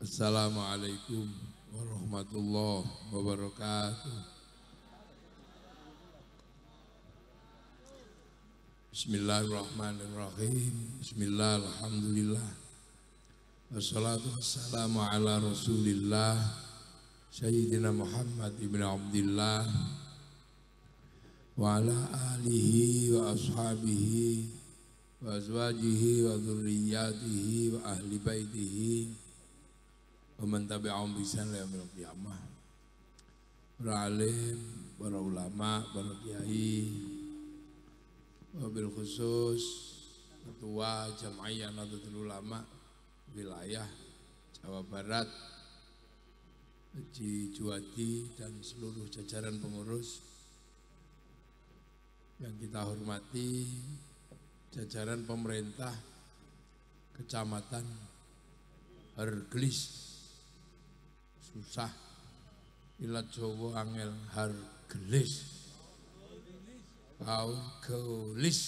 Assalamualaikum warahmatullahi wabarakatuh. Bismillahirrahmanirrahim. Bismillah, alhamdulillah. Wassalatu wassalamu ala rasulillah Sayyidina Muhammad ibn Abdillah wa ala alihi wa ashabihi wa azwajihi wa dhurriyyatihi wa ahli baitihi wa man tabi'ahum bi ihsan ila yaumil qiyamah. Para alim, para ulama, para kiai, wabil khusus Ketua Jam'iyah Nahdlatul Ulama wilayah Jawa Barat, Haji Juwadi dan seluruh jajaran pengurus yang kita hormati, jajaran pemerintah Kecamatan Hargelis, susah ilat Jawa angel Hargelis, Hargelis,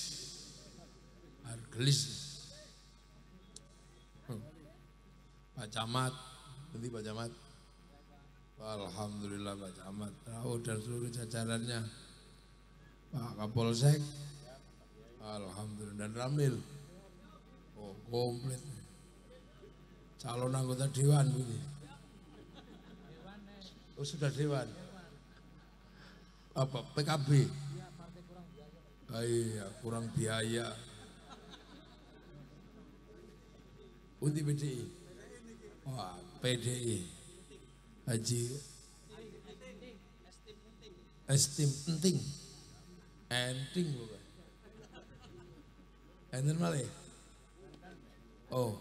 Hargelis. Pak Camat, nanti Pak Camat. Alhamdulillah Pak Camat, dan seluruh jajarannya. Pak Kapolsek, alhamdulillah, dan Ramil. Oh, komplit. Calon anggota dewan ini. Oh, sudah dewan. Apa PKB? Iya, kurang biaya. Undi PDI. Wah, PDI. Haji Estim enting. Enting bukan. Enten malih. Oh.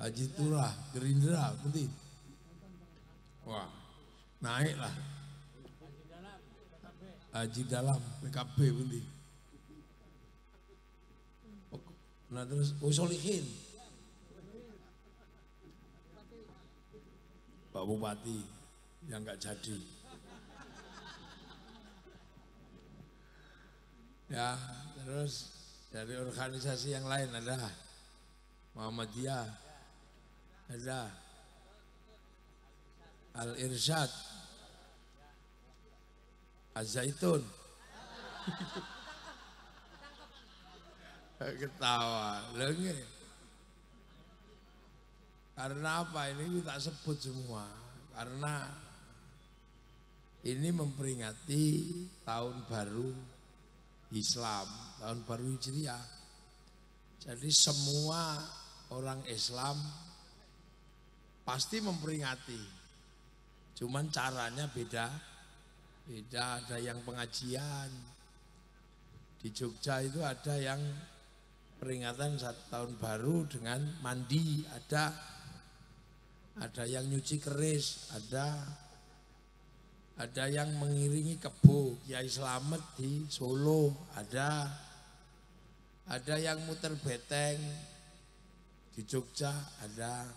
Haji Turah, Gerindra, putih. Wah, naik lah. Haji Dalam, PKB putih. Nah terus, Solihin. Pak Bupati yang enggak jadi. Ya, terus dari organisasi yang lain ada Muhammadiyah, ada Al-Irsyad, Az-Zaitun. Ketawa, lagi. Karena apa? Ini kita sebut semua. Karena ini memperingati tahun baru Islam, tahun baru Hijriah. Jadi semua orang Islam pasti memperingati. Cuman caranya beda. Beda, ada yang pengajian. Di Jogja itu ada yang peringatan tahun baru dengan mandi, ada yang nyuci keris, ada yang mengiringi kebo Kiai Slamet di Solo, ada yang muter beteng di Jogja, ada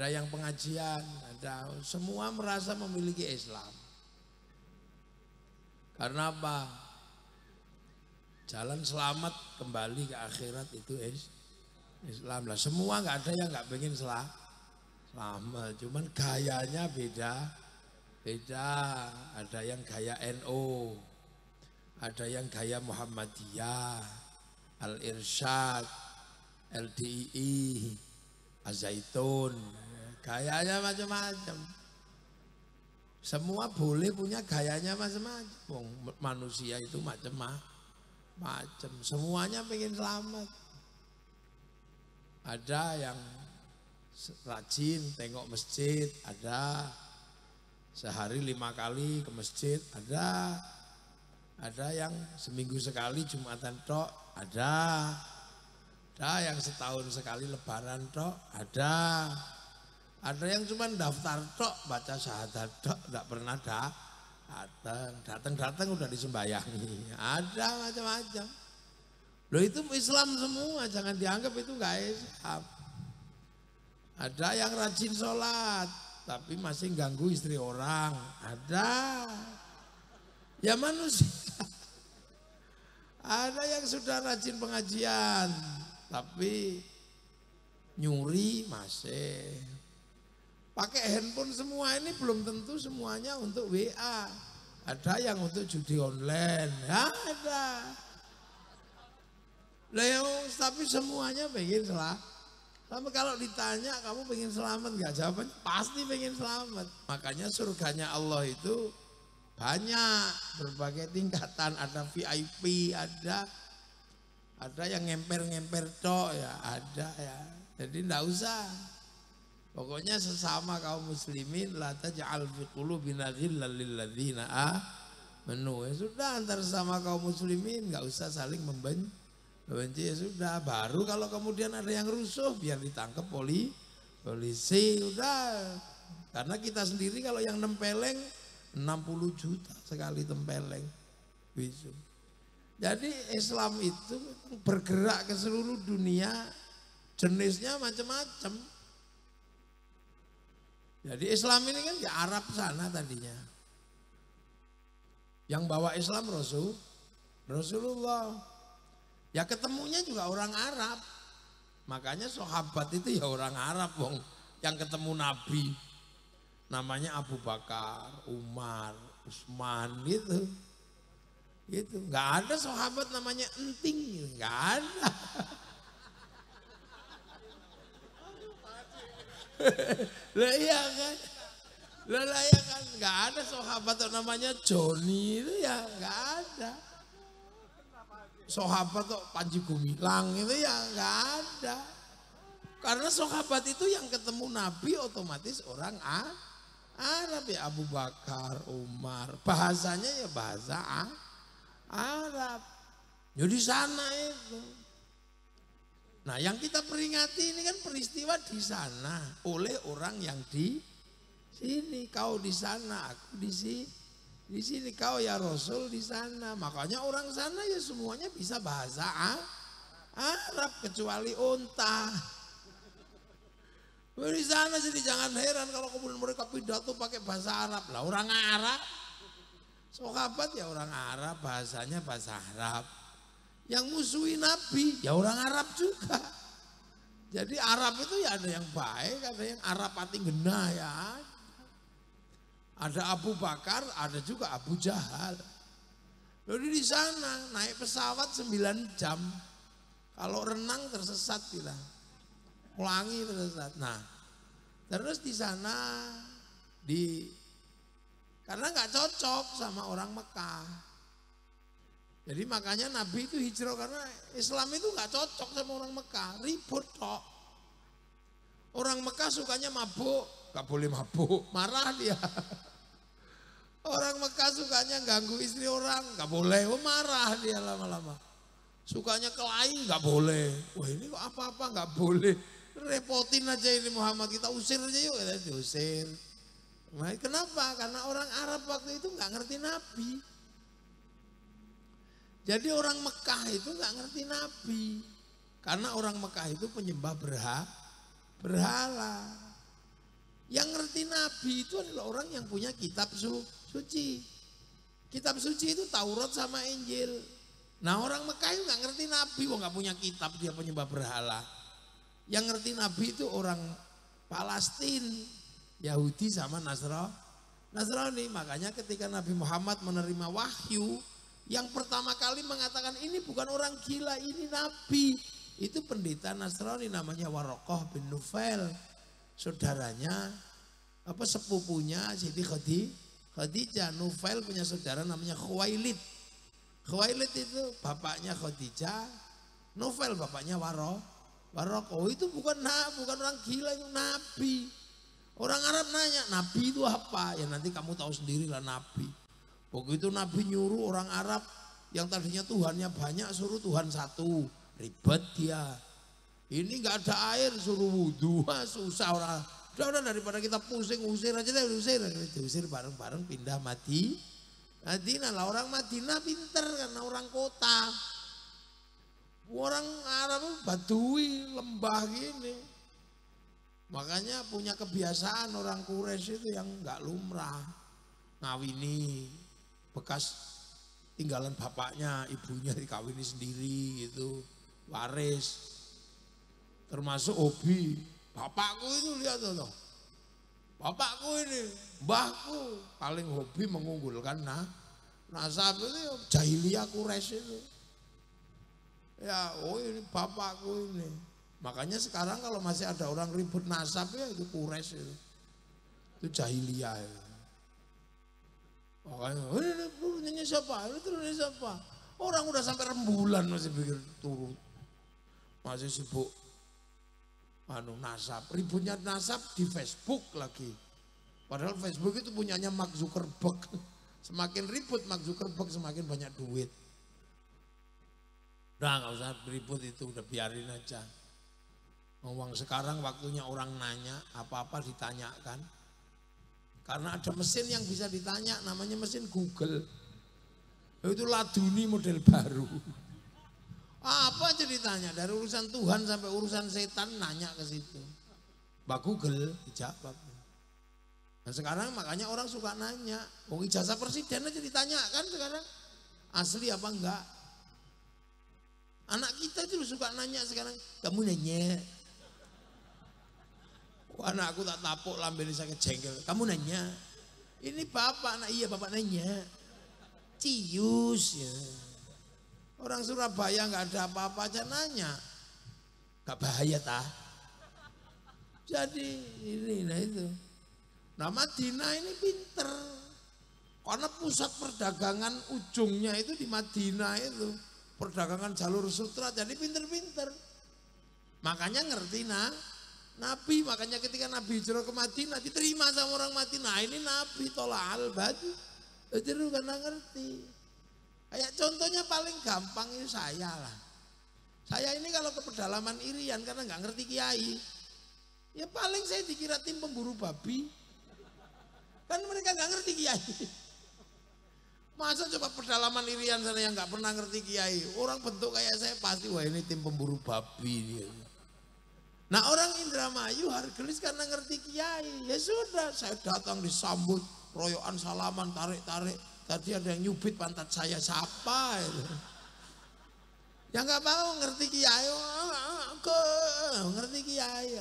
yang pengajian, ada, semua merasa memiliki Islam. Karena apa? Jalan selamat kembali ke akhirat itu Islam lah. Semua nggak ada yang nggak pengen selamat, cuman gayanya beda. Ada yang gaya NU, ada yang gaya Muhammadiyah, Al-Irsyad, LDII, Az-Zaitun, gayanya macam-macam. Semua boleh punya gayanya macam-macam. Manusia itu macam-macam, semuanya pengen selamat. Ada yang rajin tengok masjid, ada sehari 5 kali ke masjid, ada yang seminggu sekali Jumatan tok, ada yang setahun sekali Lebaran tok, ada yang cuma daftar tok, baca syahadat tok, enggak pernah datang udah disembayangi, ada macam-macam. Loh itu Islam semua, jangan dianggap itu enggak Islam. Ada yang rajin sholat, tapi masih ganggu istri orang, ada. Ya manusia. Ada yang sudah rajin pengajian, tapi nyuri masih. Pakai handphone semua ini belum tentu semuanya untuk WA. Ada yang untuk judi online, ada. Tapi semuanya pengen selamat. Tapi kalau ditanya kamu pengen selamat gak jawabannya pasti pengen selamat. Makanya surganya Allah itu banyak berbagai tingkatan. Ada VIP, ada yang ngemper-ngemper tok ya, ada ya. Jadi enggak usah. Pokoknya sesama kaum muslimin la taj'al fi qulubina ghillan lil ladzina amanu. Ya sudah antar sama kaum muslimin enggak usah saling membenci ya sudah. Baru kalau kemudian ada yang rusuh biar ditangkap polisi udah. Karena kita sendiri kalau yang nempeleng 60 juta sekali tempeleng. Bisa. Jadi Islam itu bergerak ke seluruh dunia, jenisnya macam-macam. Jadi Islam ini kan di Arab sana tadinya. Yang bawa Islam Rasulullah. Ya ketemunya juga orang Arab. Makanya sahabat itu ya orang Arab wong yang ketemu Nabi. Namanya Abu Bakar, Umar, Utsman gitu. Gitu. Enggak ada sahabat namanya Enting, enggak ada. Lah iya kan? Lah ya kan enggak ada sahabat namanya Joni itu ya enggak ada. Sahabat kok Panji Gumilang itu ya enggak ada. Karena sahabat itu yang ketemu Nabi otomatis orang Arab ya, Abu Bakar, Umar. Bahasanya ya bahasa Arab. Jadi sana itu. Nah, yang kita peringati ini kan peristiwa di sana oleh orang yang di sini. Kau di sana, aku di sini. Di sini kau ya Rasul di sana. Makanya orang sana ya semuanya bisa bahasa Arab kecuali unta. Di sana jadi jangan heran kalau kemudian mereka pidato pakai bahasa Arab. Lah orang Arab. Sahabat ya orang Arab, bahasanya bahasa Arab. Yang musuhi Nabi ya orang Arab juga. Jadi Arab itu ya ada yang baik, ada yang Arab pati gena ya. Ada Abu Bakar, ada juga Abu Jahal. Jadi di sana naik pesawat 9 jam. Kalau renang tersesat bilang. Ulangi tersesat. Nah, terus di sana karena nggak cocok sama orang Mekah. Jadi makanya Nabi itu hijrah karena Islam itu nggak cocok sama orang Mekah, ribut kok. Orang Mekah sukanya mabuk, nggak boleh mabuk, marah dia. Orang Mekah sukanya ganggu istri orang, nggak boleh, marah dia lama-lama. Sukanya kelahi nggak boleh, wah ini kok apa-apa nggak boleh, repotin aja ini Muhammad, kita usir aja yuk, kita diusir. Nah, kenapa? Karena orang Arab waktu itu nggak ngerti Nabi. Jadi orang Mekah itu nggak ngerti Nabi. Karena orang Mekah itu penyembah berhala. Yang ngerti Nabi itu adalah orang yang punya kitab suci. Kitab suci itu Taurat sama Injil. Nah orang Mekah itu nggak ngerti Nabi, nggak punya kitab, dia penyembah berhala. Yang ngerti Nabi itu orang Palestina, Yahudi sama Nasrani. Makanya ketika Nabi Muhammad menerima wahyu, yang pertama kali mengatakan ini bukan orang gila, ini Nabi. Itu pendeta Nasrani namanya Warokoh bin Nufail. Saudaranya, sepupunya Siti Khadijah. Nufail punya saudara namanya Khuwailid. Khuwailid itu bapaknya Khadijah. Nufail bapaknya Warokoh. Itu bukan orang gila, itu Nabi. Orang Arab nanya, Nabi itu apa? Ya nanti kamu tahu sendirilah Nabi. Begitu Nabi nyuruh orang Arab yang tadinya Tuhannya banyak suruh Tuhan satu, ribet dia. Ini nggak ada air suruh wudhu, susah orang. Udah daripada kita pusing usir aja deh, diusir bareng-bareng pindah Madinah lah. Orang Madinah pinter karena orang kota. Orang Arab Badui lembah gini. Makanya punya kebiasaan orang Quraisy itu yang nggak lumrah, ngawini bekas tinggalan bapaknya, ibunya dikawini sendiri gitu, waris. termasuk hobi. Bapakku itu lihat tuh. Bapakku ini, mbahku paling hobi mengunggulkan nasab itu jahiliyah Quraisy itu. Ya, oh ini bapakku ini. Makanya sekarang kalau masih ada orang ribut nasab ya itu Quraisy itu. Itu jahiliyah itu. Makanya, ini turunnya siapa? Ini turunnya siapa? Orang udah sampai rembulan masih pikir turun. Masih sibuk nasab. Ributnya nasab di Facebook lagi. Padahal Facebook itu punyanya Mark Zuckerberg. Semakin ribut Mark Zuckerberg semakin banyak duit. Udah nggak usah ribut itu, udah biarin aja. Ngomong sekarang waktunya orang nanya, apa-apa ditanyakan. Karena ada mesin yang bisa ditanya, namanya mesin Google. Itu laduni model baru. Apa aja ditanya, dari urusan Tuhan sampai urusan setan nanya ke situ. Mbak Google dijawab. Nah sekarang makanya orang suka nanya, ijazah presiden aja ditanyakan sekarang. Asli apa enggak? Anak kita itu suka nanya sekarang, kamu nanya. Anakku tak tapuk lambene sakit jengkel. Kamu nanya. Ini bapak, iya bapak nanya. Cius ya. Orang Surabaya nggak ada apa-apa aja nanya. Gak bahaya tah. Jadi ini nah itu. Nah Madinah ini pinter. Karena pusat perdagangan ujungnya itu di Madinah itu. Perdagangan jalur sutra jadi pinter-pinter. Makanya ngerti Nabi, makanya ketika Nabi hijrah ke Madinah diterima sama orang Madinah. Ini Nabi tolak al-badi. Jadi karena ngerti. Kayak contohnya paling gampang itu saya lah. Saya ini kalau ke pedalaman Irian karena nggak ngerti kiai. Ya paling saya dikira tim pemburu babi. Kan mereka nggak ngerti kiai. Masa coba pedalaman Irian sana yang nggak pernah ngerti kiai. Orang bentuk kayak saya pasti wah ini tim pemburu babi. Nah orang Indramayu Hargelis karena ngerti kiai. Ya sudah saya datang disambut. Royokan salaman tarik-tarik. Tadi ada yang nyubit pantat saya siapa itu. Ya nggak mau ngerti kiai, ngerti kiai.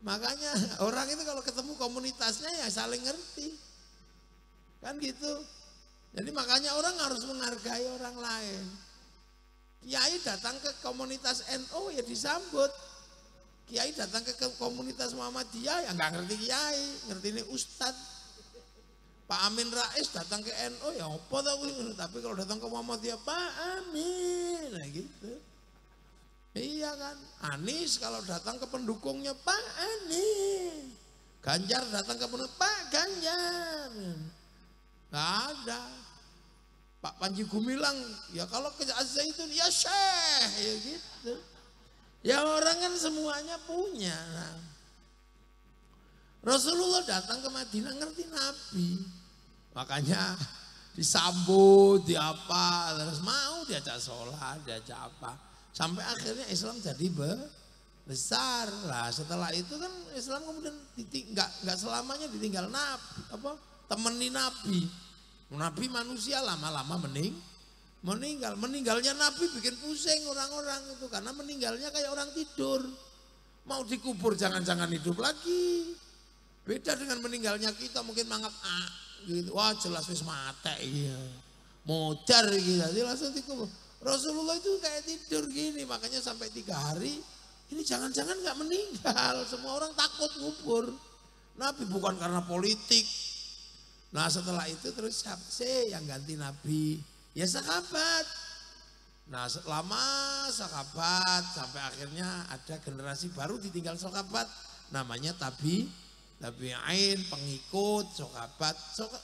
Makanya orang itu kalau ketemu komunitasnya ya saling ngerti. Kan gitu. Jadi makanya orang harus menghargai orang lain. Kiai datang ke komunitas NU ya disambut. Kiai datang ke komunitas Muhammadiyah ya nggak ngerti kiai, ngerti ini ustadz. Pak Amin Rais datang ke NU ya apa tahu, tapi kalau datang ke Muhammadiyah Pak Amin, nah gitu. Iya kan, Anies kalau datang ke pendukungnya Pak Anies, Ganjar datang ke pendukung Pak Ganjar, nggak ada. Pak Panji Gumilang ya kalau ke Zaitun ya Syekh ya gitu. Ya orang kan semuanya punya. Nah, Rasulullah datang ke Madinah ngerti Nabi. Makanya disambut, diapa, terus mau diajak sholat, diajak apa. Sampai akhirnya Islam jadi besar. Lah setelah itu kan Islam kemudian nggak selamanya ditinggal Nabi, temani Nabi. Nabi manusia lama-lama meninggal. Meninggalnya Nabi bikin pusing orang-orang itu. Karena meninggalnya kayak orang tidur. Mau dikubur jangan-jangan hidup lagi. Beda dengan meninggalnya kita mungkin mangap gitu. Wah jelas wis mate iya. Modar gitu. Jadi langsung dikubur. Rasulullah itu kayak tidur gini, makanya sampai 3 hari ini jangan-jangan nggak meninggal. Semua orang takut ngubur. Nabi bukan karena politik. Nah setelah itu terus siapa sih yang ganti Nabi? Ya sahabat. Nah lama sahabat sampai akhirnya ada generasi baru ditinggal sahabat. Namanya tabi'in, pengikut, sahabat,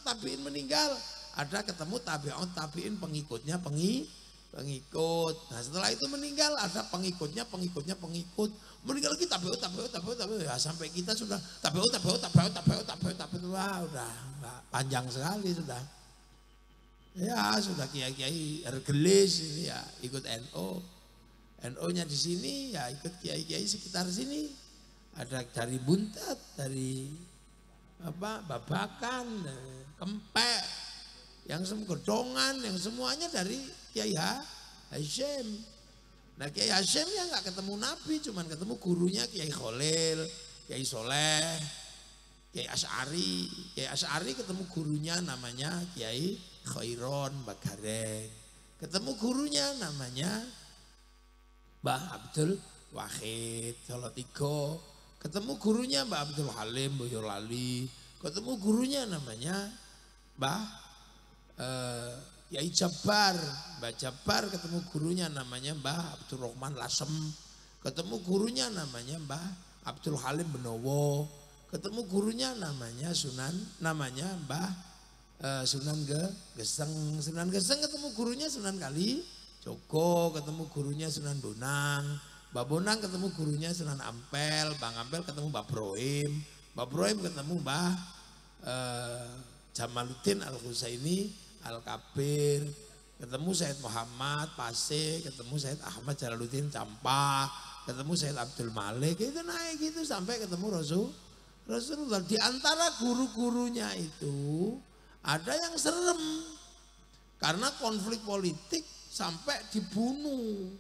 tabi'in meninggal, ada ketemu tabi'in pengikutnya pengikut. Nah setelah itu meninggal ada pengikut, meninggal lagi tabi'ut, ya sampai kita sudah tabi'ut, wah udah panjang sekali sudah. Ya sudah kiai-kiai Hargelis ya ikut NU-nya di sini ya ikut kiai-kiai sekitar sini. Ada dari Buntat, dari Babakan, Kempek, yang semua Gedongan, yang semuanya dari Kiai Hasyim. Nah Kiai Hasyim ya nggak ketemu Nabi, cuman ketemu gurunya Kiai Khalil, Kiai Soleh, Kiai Asy'ari. Kiai Asy'ari ketemu gurunya namanya Kiai Khairon Bagareng. Ketemu gurunya namanya Mbah Abdul Wahid Salatiga. Ketemu gurunya Mbah Abdul Halim Boyolali. Ketemu gurunya namanya Mbah Kiai Jabar. Mbah Jabar ketemu gurunya namanya Mbah Abdul Rahman Lasem. Ketemu gurunya namanya Mbah Abdul Halim Benowo. Ketemu gurunya namanya Mbah Sunan Geseng. Sunan Geseng ketemu gurunya Sunan Kali Joko. Ketemu gurunya Sunan Bonang. Mbah Bonang ketemu gurunya Sunan Ampel. Bang Ampel ketemu Mbah Brohim. Mbah Brohim ketemu Mbah Jamaluddin Al-Husaini Al-Kabir. Ketemu Said Muhammad Paseh. Ketemu Said Ahmad Jalaluddin Campah. Ketemu Said Abdul Malik. Itu naik gitu sampai ketemu Rasulullah. Di antara guru-gurunya itu ada yang serem. Karena konflik politik sampai dibunuh.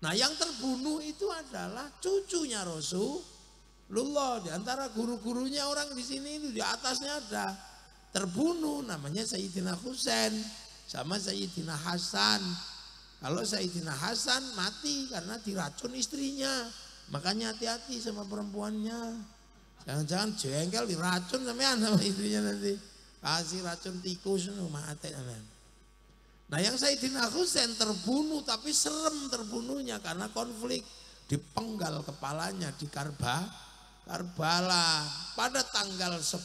Nah yang terbunuh itu adalah cucunya Rasulullah. Di antara guru-gurunya orang di sini itu di atasnya ada terbunuh namanya Sayyidina Husain sama Sayyidina Hasan. Kalau Sayyidina Hasan mati karena diracun istrinya. Makanya hati-hati sama perempuannya. Jangan-jangan jengkel diracun sama istrinya nanti. Kasih racun tikus mati. Nah yang Sayyidina Husain terbunuh tapi serem terbunuhnya karena konflik. Dipenggal kepalanya di Karbala pada tanggal 10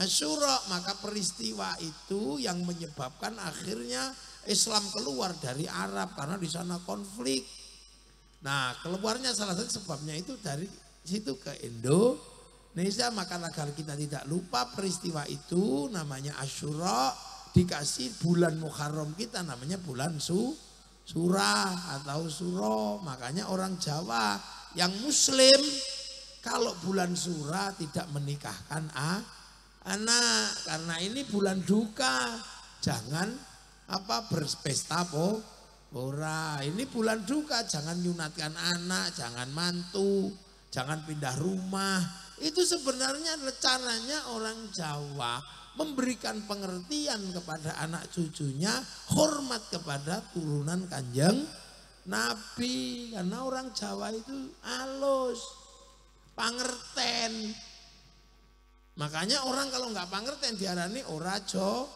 Asyura. Maka peristiwa itu yang menyebabkan akhirnya Islam keluar dari Arab karena di sana konflik. Nah keluarnya salah satu sebabnya itu dari situ ke Indonesia. Maka agar kita tidak lupa peristiwa itu namanya Asyura, dikasih bulan Muharram kita namanya bulan Surah atau Suro. Makanya orang Jawa yang Muslim kalau bulan Surah tidak menikahkan anak karena ini bulan duka. Jangan berpesta ora. Ini bulan duka, jangan nyunatkan anak, jangan mantu, jangan pindah rumah. Itu sebenarnya caranya orang Jawa memberikan pengertian kepada anak cucunya, hormat kepada turunan Kanjeng Nabi. Karena orang Jawa itu halus, pangerten. Makanya orang kalau nggak pangerten diarani ora Jawa,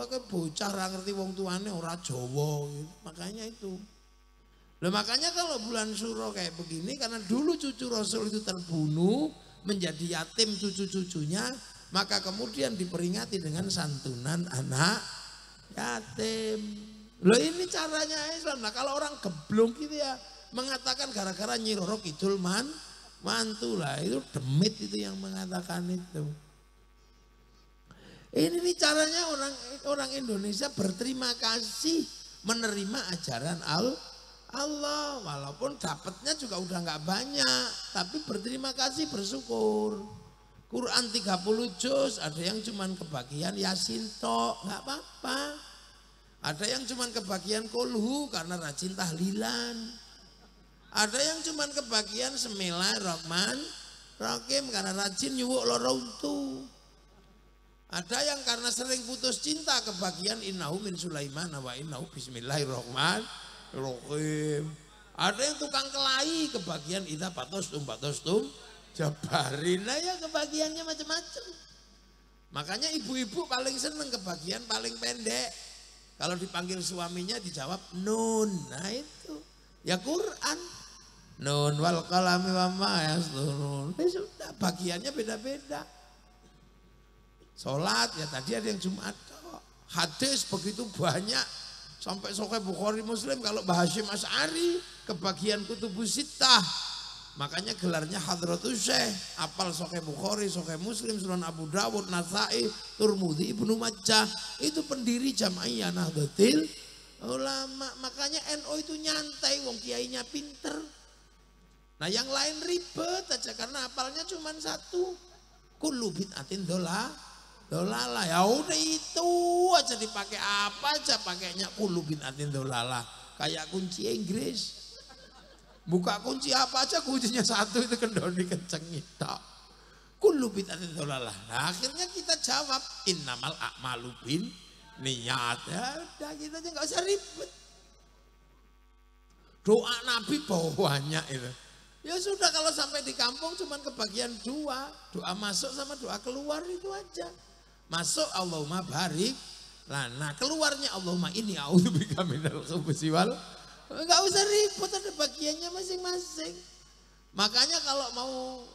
kayak bocah ora ngerti wong tuane ora Jawa gitu. Makanya itu. Loh makanya kalau bulan Suro kayak begini karena dulu cucu Rasul itu terbunuh menjadi yatim cucu-cucunya, maka kemudian diperingati dengan santunan anak yatim. Loh ini caranya Islam. Nah kalau orang geblong gitu ya mengatakan gara-gara Nyi Roro Kidul mantu lah, itu demit itu yang mengatakan itu. Ini nih caranya orang Indonesia berterima kasih menerima ajaran Allah, walaupun dapatnya juga udah nggak banyak, tapi berterima kasih, bersyukur. Quran 30 juz, ada yang cuman kebagian Yasin tok, nggak apa-apa. Ada yang cuman kebagian kulhu karena rajin tahlilan. Ada yang cuman kebagian Bismillahirrahmanirrahim karena rajin nyuwuk loro untu. Ada yang karena sering putus cinta kebagian innahu min Sulaiman wa innahu bismillahirrahmanirrahim. Ada yang tukang kelahi kebagian idza batostum jabarina, ya kebagiannya macam-macam. Makanya ibu-ibu paling seneng kebagian paling pendek. Kalau dipanggil suaminya dijawab nun. Nah itu ya Quran. Nun wal qalami wa ma yasturun. Sudah bagiannya beda-beda. Sholat ya tadi ada yang Jumat. Hadis begitu banyak sampai Sahih Bukhari Muslim. Kalau Mbah Hasyim Asy'ari kebagian Kutubus Sittah, makanya gelarnya Hadratus Syekh. Apal Sahih Bukhari, Sahih Muslim, Sunan Abu Dawud, Nasa'i, Turmudi, Ibnu Majah. Itu pendiri Jam'iyah Nahdlatul Ulama. Makanya NU itu nyantai, wong kiainya pinter. Nah yang lain ribet aja karena apalnya cuma satu. Kullu bid'atin dolalah. Ya udah itu aja dipakai apa aja pakainya kullu bid'atin dolalah. kayak kunci Inggris. Buka kunci apa aja kuncinya satu itu kendor dikencengin tok. Kullu bid'atin dhalalah. Nah, akhirnya kita jawab innamal a'malu bin niat. Ya udah kita aja nggak usah ribet. Doa Nabi banyak itu. Ya sudah kalau sampai di kampung cuman kebagian dua. Doa masuk sama doa keluar itu aja. Masuk Allahumma barik lana. Keluarnya Allahumma inni a'udzubika minal khubuthi wal. Enggak usah ribut, ada bagiannya masing-masing. Makanya kalau mau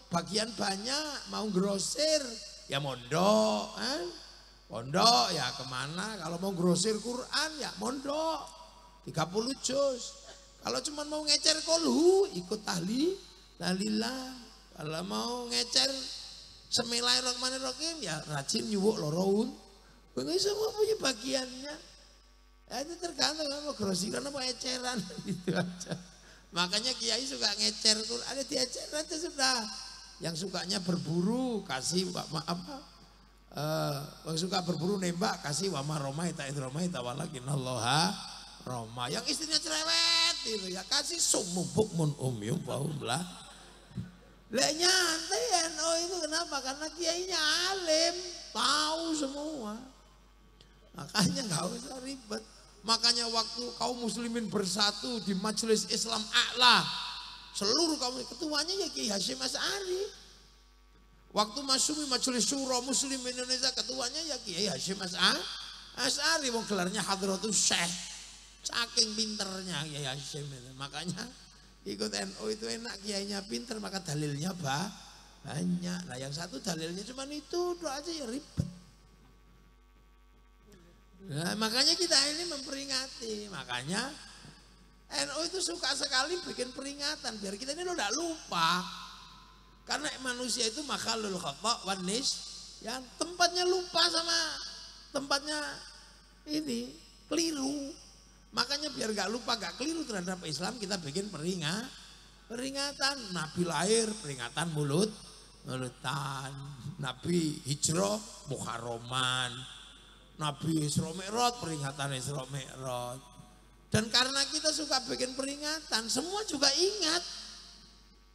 bagian banyak, mau grosir ya mondok. Mondok ya kemana. Kalau mau grosir Quran ya mondok. 30 juz. Kalau cuma mau ngecer kolhu, ikut tahlilah. Kalau mau ngecer Bismillahirrahmanirrahim, ya rajin nyuwuk loroun. Ini semua punya bagiannya. Ya, itu tergantung mau grosiran apa eceran gitu aja. Makanya kiai suka ngecer Quran, ada diecer aja sudah. Yang sukanya berburu kasih apa? Yang suka berburu nembak kasih wama romaita idromaita walakinalloha Roma. Yang istrinya cerewet itu ya kasih sumubuk mun umyum bahumlah. Lah nyantai NU itu kenapa? Karena kiainya alim, tahu semua. Makanya nggak usah ribet. Makanya waktu kaum muslimin bersatu di Majelis Islam A'la, seluruh kaum ketuanya ya Kiai Hasyim Asy'ari. Waktu Masyumi Majelis Syura Muslim Indonesia ketuanya ya Kiai Hasyim Asy'ari. Wong gelarnya Hadratus Syekh. Saking pinternya Kiai Hasyim itu. Makanya ikut NU itu enak, kiainya pinter maka dalilnya banyak. Nah yang satu dalilnya cuma itu aja ya ribet. Nah, makanya kita ini memperingati. Makanya NU itu suka sekali bikin peringatan biar kita ini tidak lupa. Karena manusia itu makhlul khata' wan yang tempatnya lupa sama tempatnya ini keliru. Makanya biar gak lupa, gak keliru terhadap Islam, kita bikin peringatan. Nabi lahir, peringatan mulutan. Nabi hijrah, Muharraman. Nabi Isra Mi'raj, peringatan Isra Mi'raj. Dan karena kita suka bikin peringatan, semua juga ingat.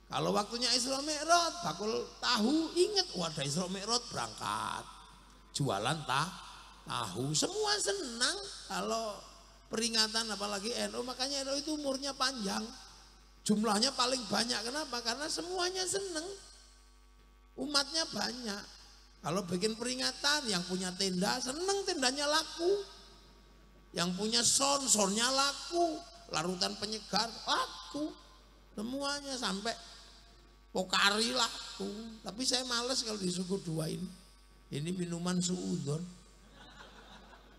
Kalau waktunya Isra Mi'raj, bakul tahu, ingat. Ada Isra Mi'raj berangkat. Jualan tahu, semua senang kalau peringatan apalagi NU. Makanya NU itu umurnya panjang, jumlahnya paling banyak. Kenapa? Karena semuanya seneng, umatnya banyak. Kalau bikin peringatan, yang punya tenda seneng, tendanya laku. Yang punya sonnya laku, larutan penyegar laku, semuanya sampai pokari laku. Tapi saya males kalau disuguh duain ini minuman suudon.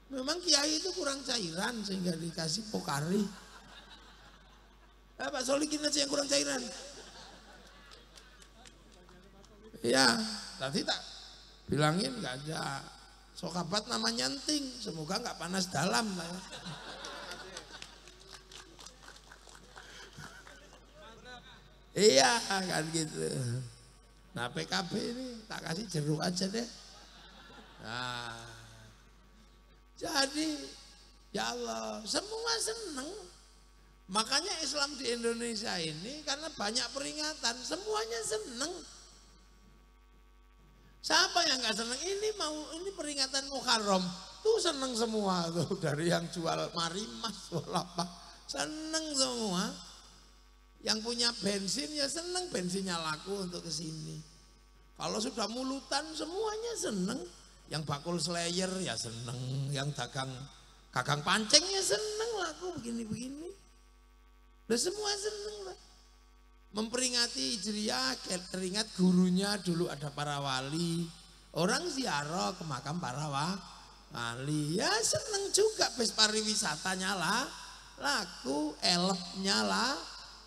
Memang kiai itu kurang cairan sehingga dikasih pokari. Pak Solikin aja yang kurang cairan. Ya, tadi tak bilangin nggak ada sokabat namanya enting. Semoga nggak panas dalam. Iya kan gitu. Nah PKB ini tak kasih jeruk aja deh. Nah, jadi ya Allah semua seneng. Makanya Islam di Indonesia ini karena banyak peringatan semuanya seneng. Siapa yang nggak seneng? Ini peringatan Muharram tuh seneng semua tuh, dari yang jual marimas apa seneng semua. Yang punya bensin ya seneng bensinnya laku untuk kesini. Kalau sudah mulutan semuanya seneng. Yang bakul slayer ya seneng, yang dagang pancing ya seneng laku begini-begini. Udah semua seneng lah. Memperingati Hijriah, teringat gurunya dulu ada para wali. Orang ziarah ke makam para wali. Ya seneng juga, bes pariwisatanya lah laku, elefnya lah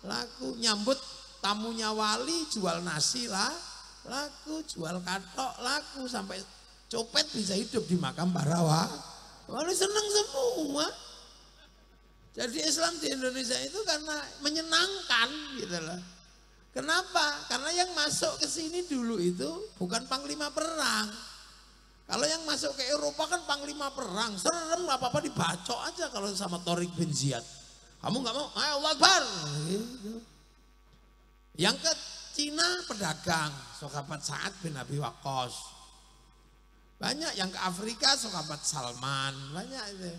laku, nyambut tamunya wali jual nasi lah laku, jual katok laku, sampai copet bisa hidup di makam para wali. Seneng semua. Jadi Islam di Indonesia itu karena menyenangkan gitu loh. Kenapa? Karena yang masuk ke sini dulu itu bukan panglima perang. Kalau yang masuk ke Eropa kan panglima perang. Serem, apa-apa dibacok aja kalau sama Tariq bin Ziyad. Kamu nggak mau? Ayo Allah Akbar. Gitu. Yang ke Cina pedagang, sahabat Sa'ad bin Abi Waqqas. Banyak yang ke Afrika, sahabat Salman, banyak itu.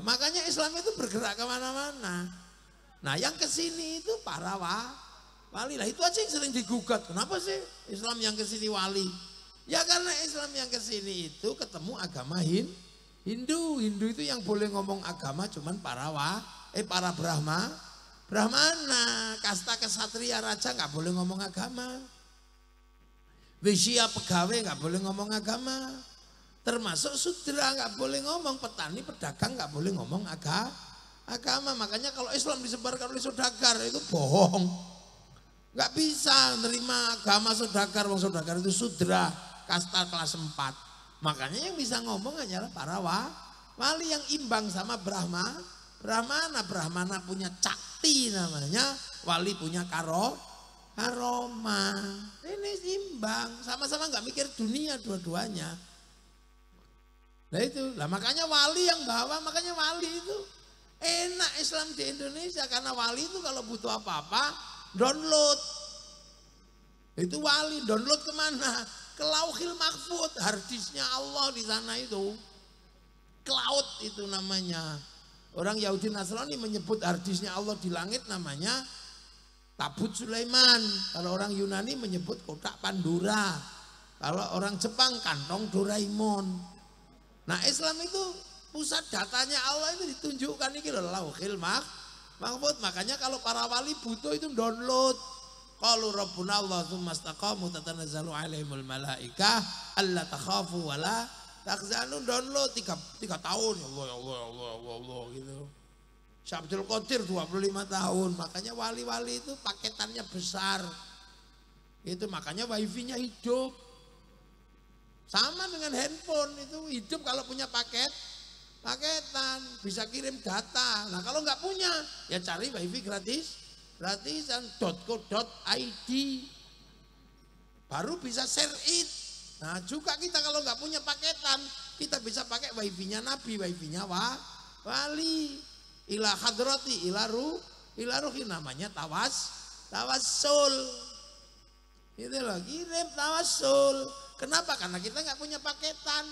Makanya Islam itu bergerak kemana-mana. Nah yang ke sini itu para wali lah, itu aja yang sering digugat. Kenapa sih Islam yang ke sini wali? Ya karena Islam yang ke sini itu ketemu agama Hindu. Hindu itu yang boleh ngomong agama cuman para Brahmana, kasta kesatria raja nggak boleh ngomong agama. Wisya pegawai nggak boleh ngomong agama. Termasuk sudra nggak boleh ngomong, petani pedagang nggak boleh ngomong agama. Makanya kalau Islam disebarkan oleh saudagar itu bohong. Nggak bisa nerima agama saudagar, wong saudagar itu sudra, kasta kelas 4. Makanya yang bisa ngomong hanyalah para wali yang imbang sama Brahmana punya cakti namanya, wali punya karoma. Ini imbang, sama-sama nggak mikir dunia dua-duanya. Nah itu, makanya wali yang bawa, makanya wali itu enak Islam di Indonesia karena wali itu kalau butuh apa-apa download. Itu wali download kemana? Ke Lauhil Mahfud, harddisknya Allah di sana itu. Cloud itu namanya. Orang Yahudi Nasrani menyebut harddisknya Allah di langit namanya Tabut Sulaiman. Kalau orang Yunani menyebut kotak Pandora. Kalau orang Jepang kantong Doraemon. Nah Islam itu pusat datanya Allah itu ditunjukkan ini loh Lauhil Mahfud. Makanya kalau para wali butuh itu download. Qalu rabbuna Allah tsumma istaqamu tatanazzalu alaihimul malaikah alla takhafu wala tahzanu. Download 3 tahun ya Allah gitu. Syabdul Qadir 25 tahun. Makanya wali-wali itu paketannya besar. Itu makanya wifi-nya hidup. Sama dengan handphone itu hidup kalau punya paketan, bisa kirim data. Nah kalau nggak punya ya cari wifi gratisan .co.id baru bisa share it. Nah juga kita kalau nggak punya paketan kita bisa pakai wifi-nya Nabi, wifi-nya wali. Ila hadrati ila ruhi namanya tawassul. Itu loh, kirim tawassul. Kenapa? Karena kita nggak punya paketan.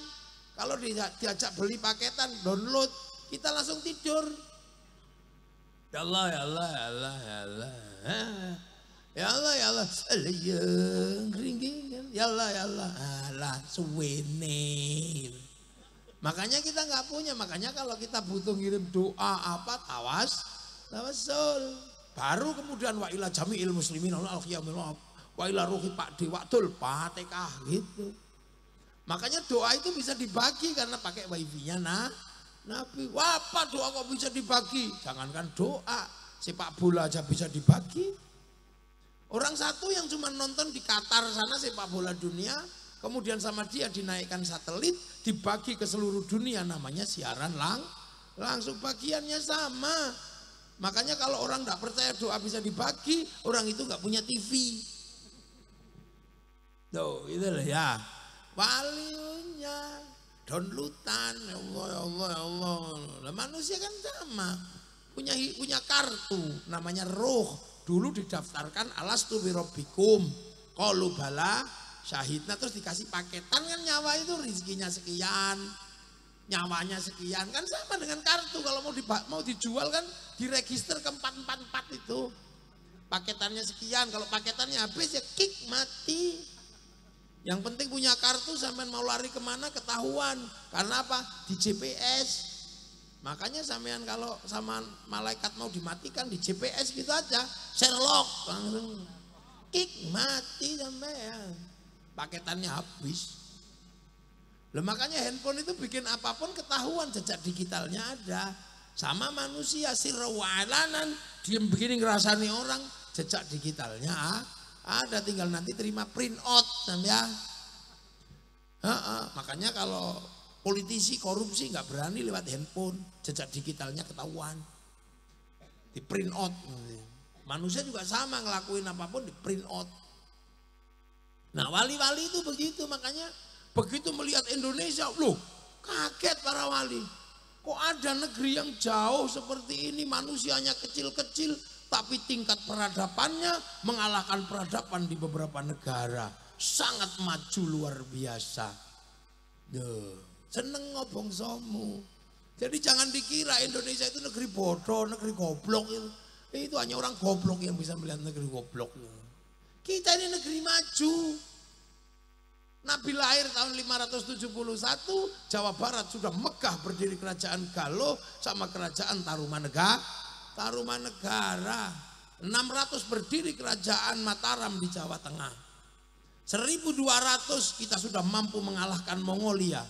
Kalau diajak beli paketan, download, kita langsung tidur. Ya Allah, ya Allah, ya Allah, ya Allah. Ya Allah, ya Allah. Ya Allah, ya Allah. Alah, suwene. Makanya kita nggak punya. Makanya kalau kita butuh ngirim doa apa, tawassul. Baru kemudian wa ila jami'il muslimin al-qiyamil wa ila ruhi Pak Dewatul Fatihah gitu. Makanya doa itu bisa dibagi karena pakai wifi-nya Nabi. Wah, apa doa kok bisa dibagi? Jangankan doa, sepak bola aja bisa dibagi. Orang satu yang cuma nonton di Qatar sana sepak bola dunia, kemudian sama dia dinaikkan satelit, dibagi ke seluruh dunia namanya siaran langsung, bagiannya sama. Makanya kalau orang nggak percaya doa bisa dibagi, orang itu nggak punya TV. Tuh, itu lah ya. Walinya downloadan, ya Allah, ya Allah, ya Allah. Nah, manusia kan sama, punya kartu, namanya ruh. Dulu didaftarkan alastu birabbikum, qalu bala syahidna, terus dikasih paketan kan, nyawa itu rezekinya sekian, nyawanya sekian, kan sama dengan kartu. Kalau mau dijual kan diregister ke 444 itu, paketannya sekian. Kalau paketannya habis ya kick, mati. Yang penting punya kartu, sampean mau lari kemana ketahuan. Karena apa? Di GPS. Makanya sampean kalau sama malaikat mau dimatikan di GPS gitu aja, Sherlock langsung kick, mati sampean. Paketannya habis. Loh, makanya handphone itu bikin apapun ketahuan, jejak digitalnya ada. Sama manusia sirwalanan, diem begini ngerasani orang, jejak digitalnya ada, tinggal nanti terima print out ya. Makanya kalau politisi korupsi nggak berani lewat handphone, jejak digitalnya ketahuan, di print out. Manusia juga sama, ngelakuin apapun di print out. Nah wali-wali itu begitu, makanya begitu melihat Indonesia, loh kaget para wali. Kok ada negeri yang jauh seperti ini, manusianya kecil-kecil, tapi tingkat peradabannya mengalahkan peradaban di beberapa negara. Sangat maju luar biasa. Duh, seneng ngobong somu. Jadi jangan dikira Indonesia itu negeri bodoh, negeri goblok itu. Itu hanya orang goblok yang bisa melihat negeri goblok. Kita ini negeri maju. Nabi lahir tahun 571, Jawa Barat sudah megah berdiri kerajaan Galuh sama kerajaan Tarumanegara. 600 berdiri kerajaan Mataram di Jawa Tengah. 1200 kita sudah mampu mengalahkan Mongolia.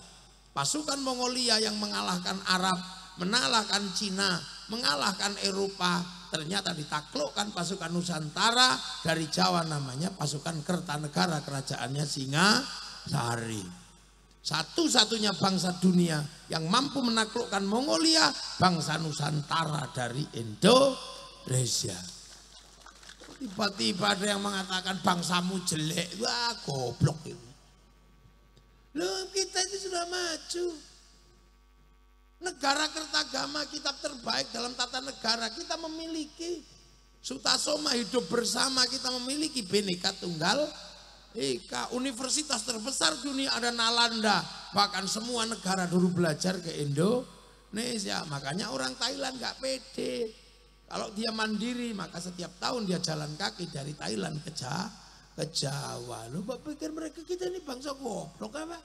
Pasukan Mongolia yang mengalahkan Arab, mengalahkan Cina, mengalahkan Eropa, ternyata ditaklukkan pasukan Nusantara dari Jawa, namanya pasukan Kertanegara, kerajaannya Singasari. Satu-satunya bangsa dunia yang mampu menaklukkan Mongolia, bangsa Nusantara dari Indonesia. Tiba-tiba ada yang mengatakan bangsamu jelek, wah goblok itu. Loh, kita itu sudah maju. Negara Kertagama, kitab terbaik dalam tata negara, kita memiliki. Sutasoma, hidup bersama, kita memiliki Bhinneka Tunggal Ika. Universitas terbesar dunia ada Nalanda. Bahkan semua negara dulu belajar ke Indonesia. Makanya orang Thailand gak pede. Kalau dia mandiri, maka setiap tahun dia jalan kaki dari Thailand ke Jawa. Lu pikir mereka kita ini bangsa goblok apa?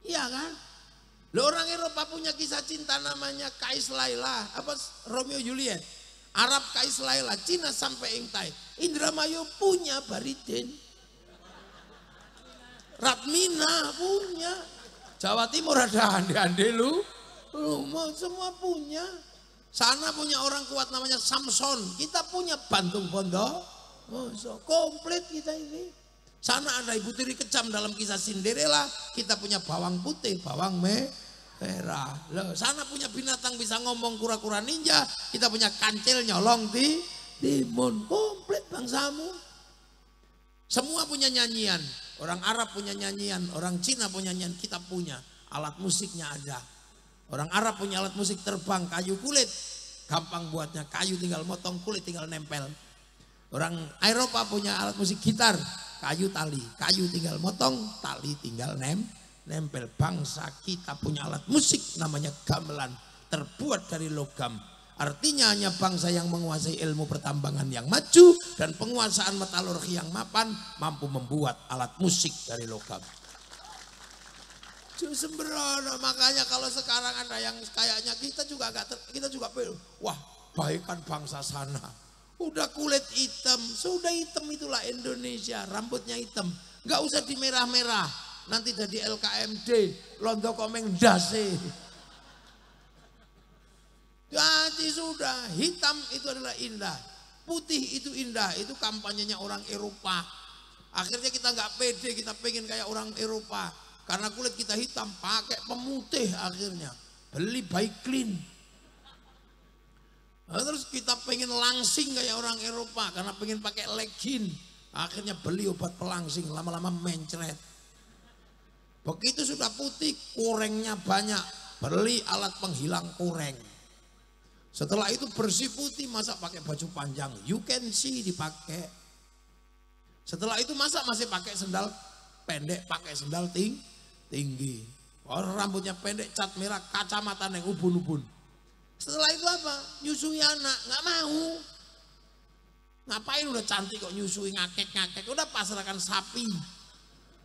Iya kan? Lo orang Eropa punya kisah cinta namanya Kais Laila, apa Romeo Juliet. Arab Kais Laila, Cina sampai Engtai. Indramayu punya Baridin. Ratmina punya. Jawa Timur ada ande-ande lu. Semua punya. Sana punya orang kuat namanya Samson. Kita punya Bantung Bondo. Komplit kita ini. Sana ada ibu tiri kejam dalam kisah Cinderella. Kita punya bawang putih, bawang merah. Loh, sana punya binatang bisa ngomong kura-kura ninja. Kita punya kancil nyolong di timun. Komplit bangsamu. Semua punya nyanyian. Orang Arab punya nyanyian. Orang Cina punya nyanyian. Kita punya. Alat musiknya ada. Orang Arab punya alat musik terbang, kayu kulit. Gampang buatnya, kayu tinggal motong, kulit tinggal nempel. Orang Eropa punya alat musik gitar, kayu tali. Kayu tinggal motong, tali tinggal nempel. Bangsa kita punya alat musik namanya gamelan. Terbuat dari logam. Artinya hanya bangsa yang menguasai ilmu pertambangan yang maju dan penguasaan metalurgi yang mapan mampu membuat alat musik dari logam. Sembrono, makanya kalau sekarang ada yang kayaknya kita juga wah baikan bangsa sana. Udah kulit hitam, sudah hitam itulah Indonesia, rambutnya hitam. Nggak usah dimerah-merah, nanti jadi LKMD, londo komeng dase. Jadi sudah, hitam itu adalah indah, putih itu indah, itu kampanyenya orang Eropa. Akhirnya kita nggak pede, kita pengen kayak orang Eropa. Karena kulit kita hitam, pakai pemutih akhirnya. Beli baik clean. Nah, terus kita pengen langsing kayak orang Eropa. Karena pengen pakai legging. Akhirnya beli obat pelangsing, lama-lama mencret. Begitu sudah putih, kurengnya banyak. Beli alat penghilang kureng. Setelah itu bersih putih, masa pakai baju panjang. You can see dipakai. Setelah itu masa masih pakai sendal pendek, pakai sendal tinggi. Orang rambutnya pendek, cat merah, kacamata yang ubun-ubun. Setelah itu apa? Nyusui anak, nggak mau. Ngapain udah cantik kok nyusui ngakek-ngakek, udah pasrahkan sapi.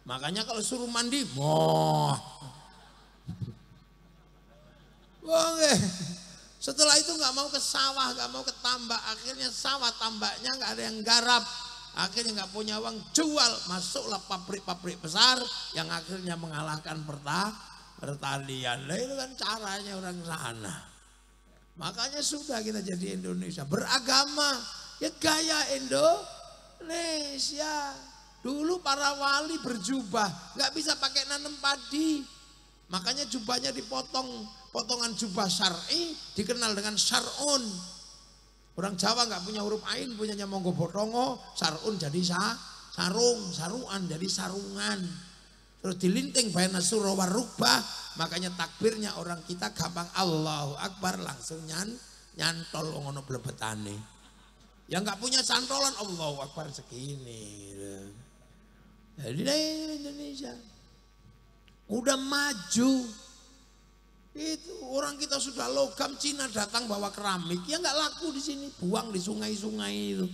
Makanya kalau suruh mandi, setelah itu nggak mau ke sawah, nggak mau ke tambak. Akhirnya sawah tambaknya nggak ada yang garap. Akhirnya nggak punya uang, jual, masuklah pabrik-pabrik besar yang akhirnya mengalahkan pertanian. Nah, itu kan caranya orang sana. Makanya sudah kita jadi Indonesia beragama, ya gaya Indonesia. Dulu para wali berjubah, nggak bisa pakai nanam padi. Makanya jubahnya dipotong, potongan jubah syar'i dikenal dengan syar'un. Orang Jawa nggak punya huruf ain, punyanya Monggo Botongo, sarun jadi sarung, saruan jadi sarungan. Terus dilinting baina surah warubah, makanya takbirnya orang kita gampang Allahu Akbar langsung nyantol ngono blebetane. Yang nggak punya cantolan Allahu Akbar segini. Jadi Indonesia udah maju. Itu orang kita sudah logam, Cina datang bawa keramik, ya nggak laku di sini, buang di sungai-sungai itu.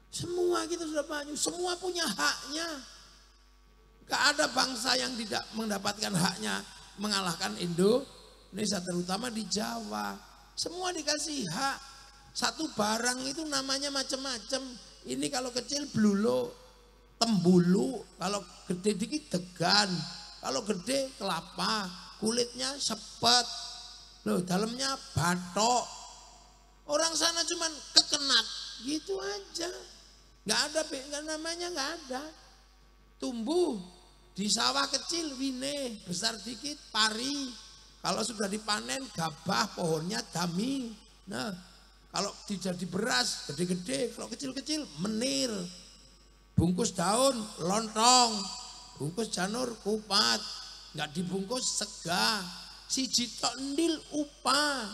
Semua kita sudah maju, semua punya haknya. Gak ada bangsa yang tidak mendapatkan haknya mengalahkan Indonesia, terutama di Jawa. Semua dikasih hak. Satu barang itu namanya macam-macam. Ini kalau kecil blulo, tembulu, kalau gede dikit degan, kalau gede kelapa, kulitnya sepet, loh dalamnya batok. Orang sana cuman kekenat, gitu aja. Gak ada, namanya gak ada. Tumbuh. Di sawah kecil wine, besar dikit pari. Kalau sudah dipanen gabah pohonnya dami. Nah, kalau jadi beras gede-gede, kalau kecil-kecil menir. Bungkus daun lontong, bungkus janur kupat, nggak dibungkus sega. Siji tok ndil upah.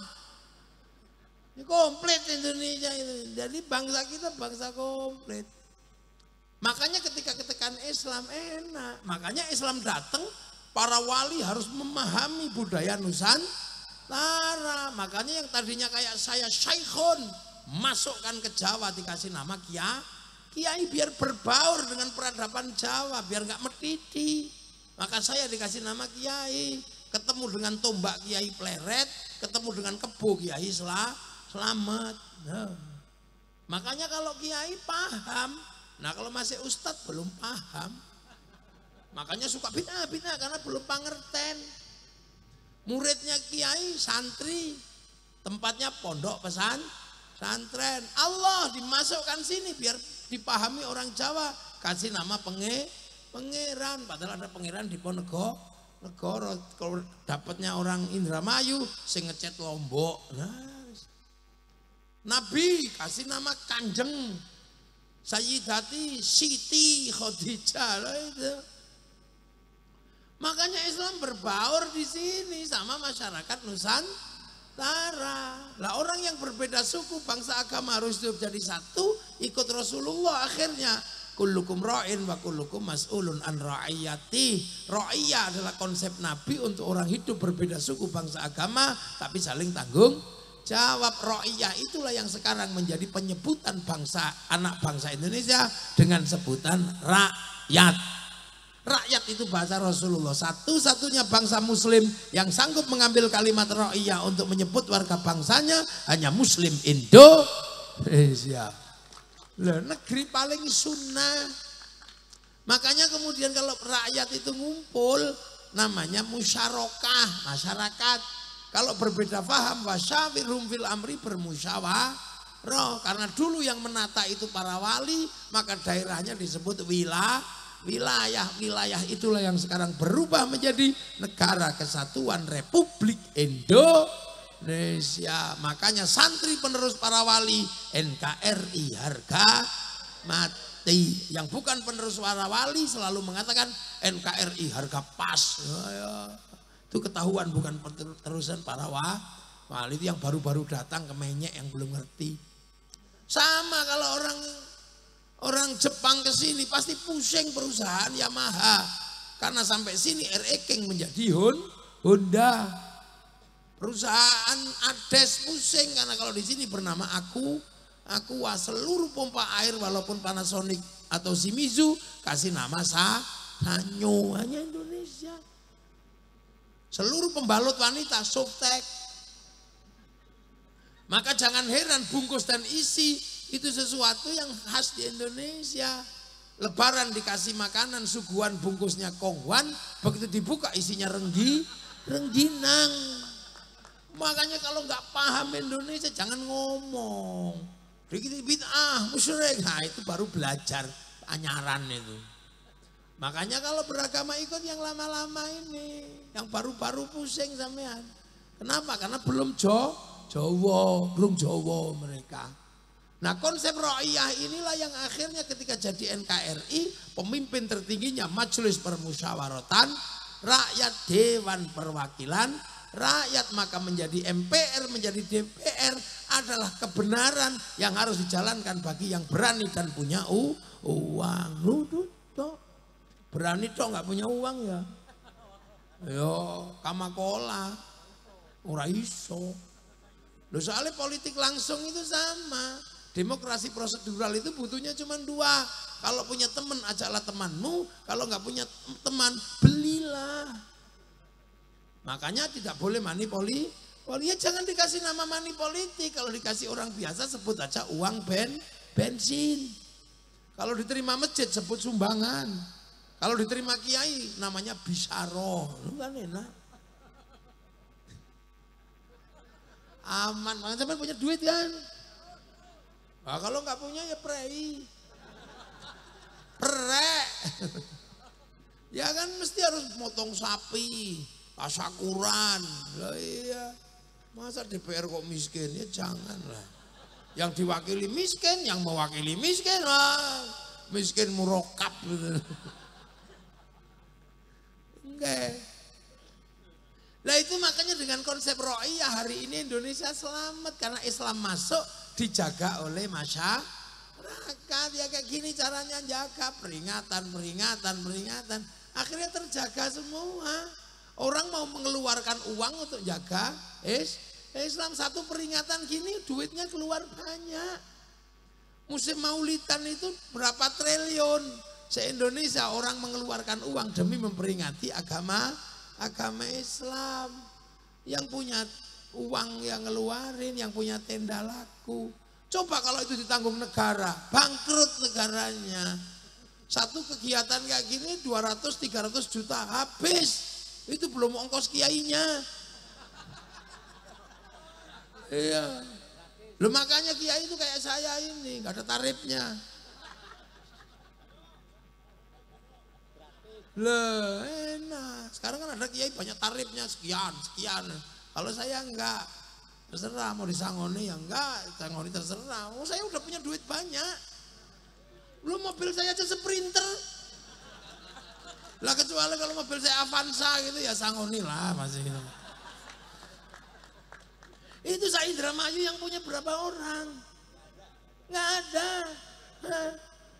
Ini komplit Indonesia itu. Jadi bangsa kita bangsa komplit. Makanya ketika ketekan Islam enak. Makanya Islam datang, para wali harus memahami budaya Nusantara. Makanya yang tadinya kayak saya Syekhun, masukkan ke Jawa dikasih nama Kiai biar berbaur dengan peradaban Jawa, biar nggak metiti. Maka saya dikasih nama Kiai. Ketemu dengan tombak Kiai Pleret, ketemu dengan kebo Kiai Selamat. Nah. Makanya kalau Kiai paham. Nah kalau masih ustadz belum paham, makanya suka bid'ah karena belum pengertian. Muridnya kiai santri, tempatnya pondok pesantren. Allah dimasukkan sini biar dipahami orang Jawa, kasih nama pangeran. Padahal ada pangeran di Ponegoro. Kalau dapatnya orang Indramayu, sing ngecat Lombok. Nah, Nabi kasih nama Kanjeng. Sayyidati Siti Khadijah itu. Makanya Islam berbaur di sini sama masyarakat Nusantara. Lah orang yang berbeda suku, bangsa, agama harus hidup jadi satu, ikut Rasulullah akhirnya. Kullukum ra'in wa kullukum mas'ulun an ra'iyati. Ra'iyah adalah konsep Nabi untuk orang hidup berbeda suku, bangsa, agama, tapi saling tanggung jawab. Ra'iyah itulah yang sekarang menjadi penyebutan bangsa, anak bangsa Indonesia dengan sebutan rakyat. Rakyat itu bahasa Rasulullah. Satu-satunya bangsa muslim yang sanggup mengambil kalimat ra'iyah untuk menyebut warga bangsanya hanya muslim Indonesia. Negeri paling sunnah. Makanya kemudian kalau rakyat itu ngumpul namanya musyarakah, masyarakat. Kalau berbeda paham, wasyawirhum fil amri, bermusyawarah. Karena dulu yang menata itu para wali, maka daerahnya disebut wilayah. Wilayah itulah yang sekarang berubah menjadi Negara Kesatuan Republik Indonesia. Makanya santri penerus para wali, NKRI harga mati. Yang bukan penerus para wali selalu mengatakan NKRI harga pas. Itu ketahuan bukan terusan para wali. Itu yang baru-baru datang kemenyek yang belum ngerti. Sama kalau orang Jepang ke sini pasti pusing perusahaan Yamaha. Karena sampai sini RE King menjadi Honda. Perusahaan Ades pusing karena kalau di sini bernama Aqua, seluruh pompa air walaupun Panasonic atau Shimizu kasih nama Sanyo, hanya Indonesia. Seluruh pembalut wanita Softtek. Maka jangan heran bungkus dan isi itu sesuatu yang khas di Indonesia. Lebaran dikasih makanan suguhan bungkusnya kongwan, begitu dibuka isinya rengginang. Makanya kalau nggak paham Indonesia jangan ngomong. Begitu bid'ah, musyrik, nah itu baru belajar anyaran itu. Makanya kalau beragama ikut yang lama-lama ini, yang baru-baru pusing sampean. Kenapa? Karena belum Jawa, belum Jawa mereka. Nah konsep Ro'iyah inilah yang akhirnya ketika jadi NKRI, pemimpin tertingginya Majelis Permusyawaratan, rakyat Dewan Perwakilan, rakyat maka menjadi MPR, menjadi DPR adalah kebenaran yang harus dijalankan bagi yang berani dan punya uang. Lu tuh berani toh nggak punya uang ya? Yo kamakola, ora iso. Loh soalnya politik langsung itu sama. Demokrasi prosedural itu butuhnya cuma 2. Kalau punya teman, ajaklah temanmu. Kalau nggak punya teman, belilah. Makanya tidak boleh money politik. Ya jangan dikasih nama money politik. Kalau dikasih orang biasa sebut aja uang bensin. Kalau diterima masjid sebut sumbangan. Kalau diterima kiai namanya bisaroh. Lu kan enak. Aman, makanya sampai punya duit kan. Nah, kalau nggak punya ya prei. Prek. Ya kan mesti harus motong sapi, tasakuran. Lah iya. Masa DPR kok miskin? Ya janganlah. Yang diwakili miskin, yang mewakili miskin lah. Miskin murokap gitu. Enggak. Nah itu makanya dengan konsep Ro'iyah hari ini Indonesia selamat karena Islam masuk dijaga oleh masyarakat. Ya kayak gini caranya jaga peringatan. Akhirnya terjaga semua. Orang mau mengeluarkan uang untuk jaga Islam. Satu peringatan gini duitnya keluar banyak. Musim Maulidan itu berapa triliun. Se-Indonesia orang mengeluarkan uang demi memperingati agama Islam. Yang punya uang yang ngeluarin, yang punya tenda laku. Coba kalau itu ditanggung negara, bangkrut negaranya. Satu kegiatan kayak gini 200-300 juta habis. Itu belum ongkos kiainya. Iya. Loh makanya kiai itu kayak saya ini, gak ada tarifnya. Loh enak, sekarang kan ada kiai banyak tarifnya sekian. Kalau saya enggak, terserah mau disangoni ya enggak, sangoni terserah. Oh saya udah punya duit banyak. Lu mobil saya aja Sprinter. Lah kecuali kalau mobil saya Avanza gitu ya sangoni lah masih gitu. Itu saya Indramayu yang punya berapa orang? Enggak ada.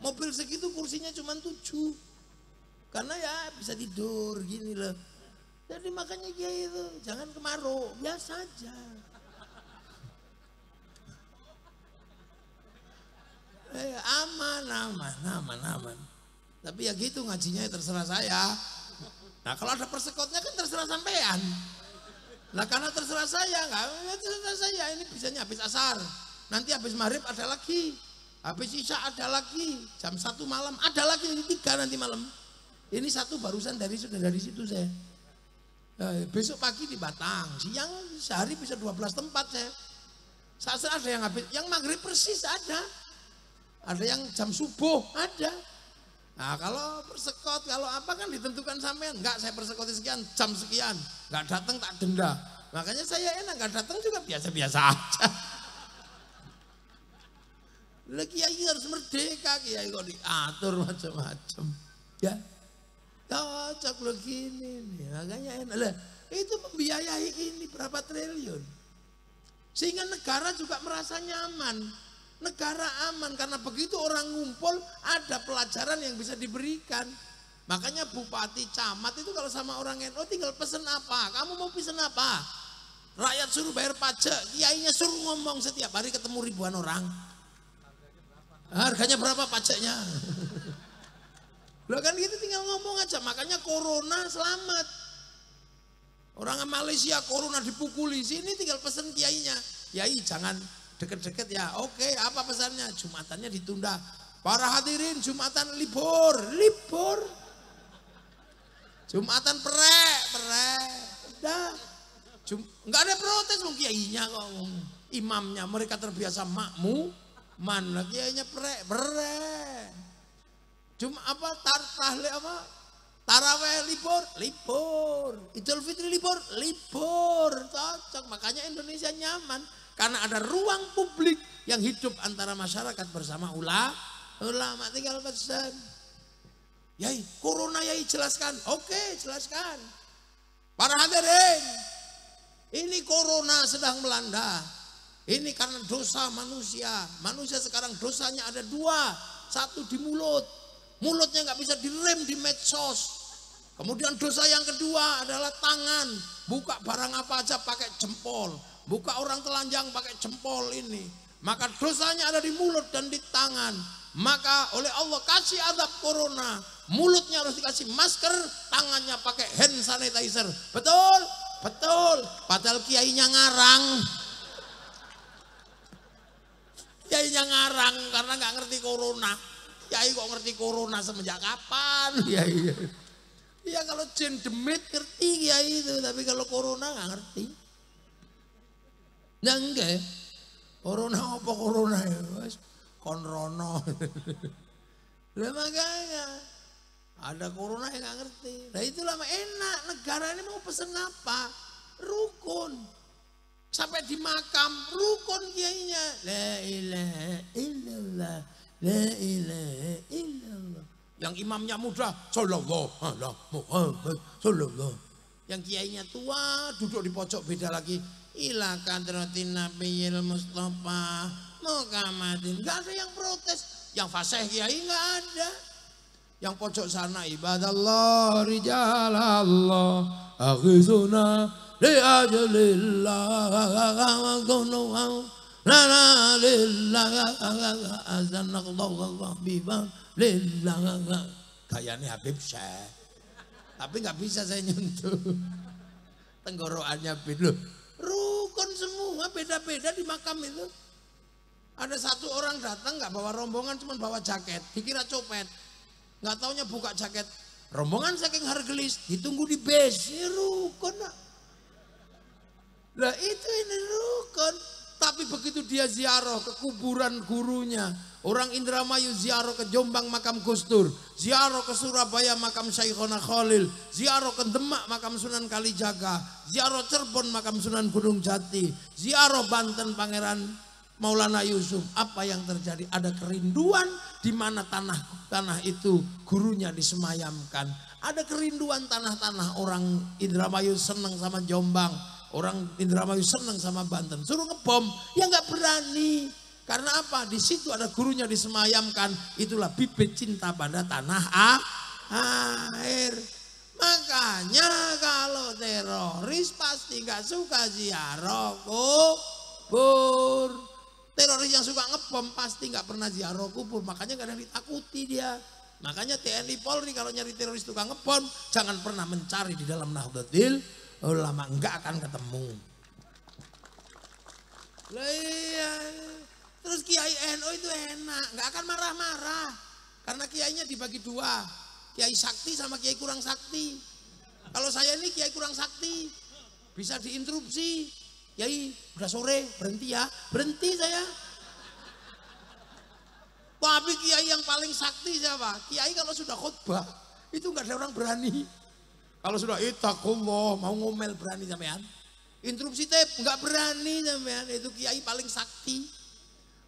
Mobil segitu kursinya cuma 7. Karena ya bisa tidur gini loh. Jadi makanya dia itu jangan kemarau, biasa aja. Aman. Tapi ya gitu ngajinya ya terserah saya. Nah kalau ada persekotnya kan terserah sampean. Nah karena terserah saya, ya terserah saya. Ini bisanya habis asar. Nanti habis maghrib ada lagi. Habis isya ada lagi. Jam 1 malam ada lagi. Ini 3 nanti malam. Ini 1 barusan sudah dari situ saya. Besok pagi di Batang, siang sehari bisa 12 tempat saya. Saat ada yang habis, yang maghrib persis ada yang jam subuh ada. Nah kalau persekot, kalau apa kan ditentukan sampean. Enggak saya persekoti sekian, jam sekian, enggak datang tak denda. Makanya saya enak, enggak datang juga biasa-biasa aja. Kiai harus merdeka, kiai kok diatur macam-macam. Ya. Cocok lo gini nih, makanya enak lah. Itu membiayai ini berapa triliun. Sehingga negara juga merasa nyaman. Negara aman karena begitu orang ngumpul ada pelajaran yang bisa diberikan. Makanya bupati, camat itu kalau sama orang NU tinggal pesen apa. Kamu mau pesen apa? Rakyat suruh bayar pajak, kiainya suruh ngomong setiap hari ketemu ribuan orang. Harganya berapa pajaknya? Loh kan gitu tinggal ngomong aja, makanya corona selamat. Orang Malaysia corona dipukuli, sini tinggal pesen kiainya. Kiai jangan deket-deket ya, oke apa pesannya? Jumatannya ditunda. Para hadirin Jumatan libur. Jumatan perek. Udah. Enggak ada protes mau kiainya kok. Imamnya mereka terbiasa mana kiainya perek. Cuma apa taraweh libur, Idul Fitri libur, cocok. Makanya Indonesia nyaman karena ada ruang publik yang hidup antara masyarakat bersama ulama. Tinggal pesan. Yai, corona yai jelaskan. Oke, jelaskan. Para hadirin, ini corona sedang melanda. Ini karena dosa manusia. Manusia sekarang dosanya ada dua. Satu di mulut. Mulutnya nggak bisa direm di medsos. Kemudian dosa yang kedua adalah tangan. Buka barang apa aja pakai jempol. Buka orang telanjang pakai jempol ini. Maka dosanya ada di mulut dan di tangan. Maka oleh Allah kasih azab corona. Mulutnya harus dikasih masker. Tangannya pakai hand sanitizer. Betul? Betul. Padahal kiainya ngarang. Kiainya ngarang karena nggak ngerti corona. Kiai kok ngerti corona semenjak kapan? Iya kalau jin demit ngerti kiai itu, tapi kalau corona nggak ngerti. Ya enggak. Corona apa corona ya? Konrono. Lah makanya ada corona yang nggak ngerti. Nah itulah enak negara ini mau pesen apa? Rukun. Sampai di makam rukun kiainya. La ilaha illallah. La ilaha illallah. Yang imamnya muda, sallallahu alaihi Muhammad sallallahu. Yang kiainya tua duduk di pojok beda lagi. Ila kadratin nabiyil mustafa muhammadin. Enggak ada yang protes. Yang fasih kiai enggak ada. Yang pojok sana ibadallah rijalallah aghizuna li ajlillah wa qulu la la lillah azanallahu biba lillah. Gayanya Habib Syekh. Tapi nggak bisa saya nyentuh. Tenggorokannya beda. Rukun semua beda-beda di makam itu. Ada satu orang datang nggak bawa rombongan, cuma bawa jaket. Dikira copet. Nggak taunya buka jaket. Rombongan saking hargelis, ditunggu di base. Ini rukun. Lah itu ini rukun. Tapi begitu dia ziarah ke kuburan gurunya. Orang Indramayu ziarah ke Jombang makam Gus Dur. Ziarah ke Surabaya makam Syekhona Khalil. Ziarah ke Demak makam Sunan Kalijaga. Ziarah Cirebon makam Sunan Gunung Jati. Ziarah Banten Pangeran Maulana Yusuf. Apa yang terjadi? Ada kerinduan di mana tanah itu gurunya disemayamkan. Ada kerinduan tanah-tanah orang Indramayu senang sama Jombang. Orang Indramayu senang sama Banten. Suruh ngebom, ya nggak berani. Karena apa? Di situ ada gurunya disemayamkan. Itulah bibit cinta pada tanah air. Makanya kalau teroris pasti nggak suka ziarah kubur. Teroris yang suka ngebom pasti nggak pernah ziarah kubur. Makanya nggak ada yang ditakuti dia. Makanya TNI Polri kalau nyari teroris tukang ngebom, jangan pernah mencari di dalam Nahdlatul Ulama, enggak akan ketemu. Lah iya. Terus Kiai NU itu enak, enggak akan marah-marah. Karena kiainya dibagi dua. Kiai sakti sama kiai kurang sakti. Kalau saya ini kiai kurang sakti. Bisa diinterupsi. Kiai udah sore, berhenti ya. Berhenti saya. Tapi kiai yang paling sakti siapa? Kiai kalau sudah khutbah, itu enggak ada orang berani. Kalau sudah ittaqullah mau ngomel berani sampean. Interupsi tep enggak berani sampean, itu kiai paling sakti.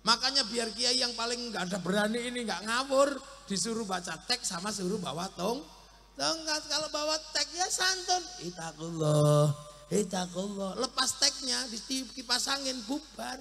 Makanya biar kiai yang paling enggak ada berani ini enggak ngawur, disuruh baca teks sama suruh bawa tongkat. Kalau bawa teks ya santun, ittaqullah, ittaqullah. Lepas teksnya dikipas angin bubar.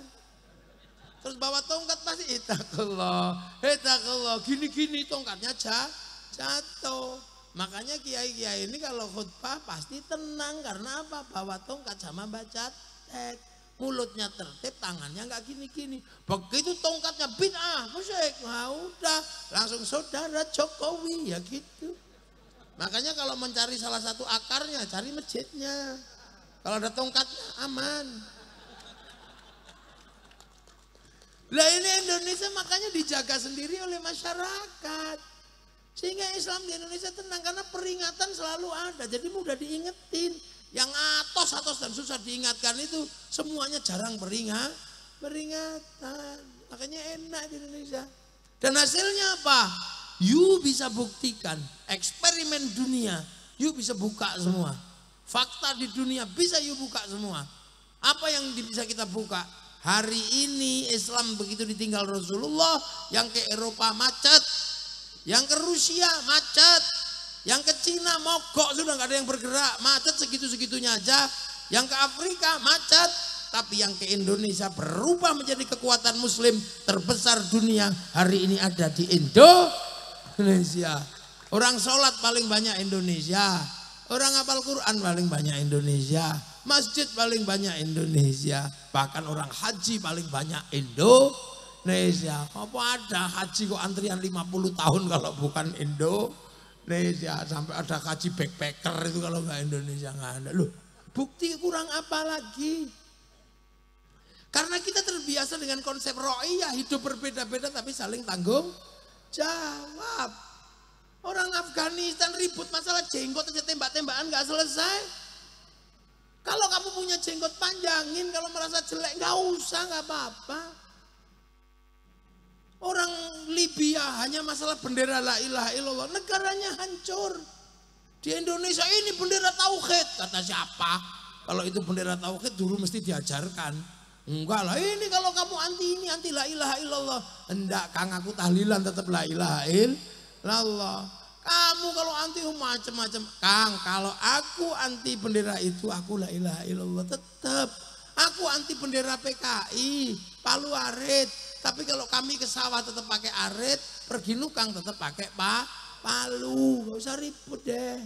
Terus bawa tongkat pasti ittaqullah, ittaqullah. Gini-gini tongkatnya jatuh. Makanya kiai-kiai ini kalau khutbah pasti tenang karena apa? Bawa tongkat sama baca teks. Mulutnya tertib, tangannya nggak gini-gini. Begitu tongkatnya bid'ah, musyrik, nah udah langsung saudara Jokowi ya gitu. Makanya kalau mencari salah satu akarnya, cari masjidnya. Kalau ada tongkatnya aman. Lah ini Indonesia makanya dijaga sendiri oleh masyarakat. Sehingga Islam di Indonesia tenang karena peringatan selalu ada. Jadi mudah diingetin. Yang atos dan susah diingatkan itu semuanya jarang peringatan. Makanya enak di Indonesia. Dan hasilnya apa? You bisa buktikan. Eksperimen dunia. You bisa buka semua. Fakta di dunia bisa you buka semua. Apa yang bisa kita buka? Hari ini Islam begitu ditinggal Rasulullah, yang ke Eropa macet, yang ke Rusia macet, yang ke Cina mogok sudah nggak ada yang bergerak, macet segitu-segitunya aja. Yang ke Afrika macet, tapi yang ke Indonesia berubah menjadi kekuatan Muslim terbesar dunia. Hari ini ada di Indonesia. Orang sholat paling banyak Indonesia, orang hafal Quran paling banyak Indonesia, masjid paling banyak Indonesia, bahkan orang haji paling banyak Indonesia. Apa ada haji kok antrian 50 tahun kalau bukan Indonesia, sampai ada haji backpacker itu kalau nggak Indonesia nggak ada. Loh, bukti kurang apa lagi? Karena kita terbiasa dengan konsep ro'iyah, hidup berbeda-beda tapi saling tanggung jawab. Orang Afghanistan ribut masalah jenggot aja tembak-tembakan gak selesai. Kalau kamu punya jenggot panjangin, kalau merasa jelek gak usah, gak apa-apa. Orang Libya hanya masalah bendera la ilaha illallah, negaranya hancur. Di Indonesia ini bendera tauhid, kata siapa? Kalau itu bendera tauhid dulu mesti diajarkan. Enggak lah, ini kalau kamu anti ini, anti la ilaha illallah. Enggak, Kang, aku tahlilan tetap la ilaha illallah. Kamu kalau anti macam-macam, Kang, kalau aku anti bendera itu, aku la ilaha illallah tetap. Aku anti bendera PKI, Palu Arit. Tapi kalau kami ke sawah tetap pakai arit, pergi nukang tetap pakai palu. Gak usah ribut deh.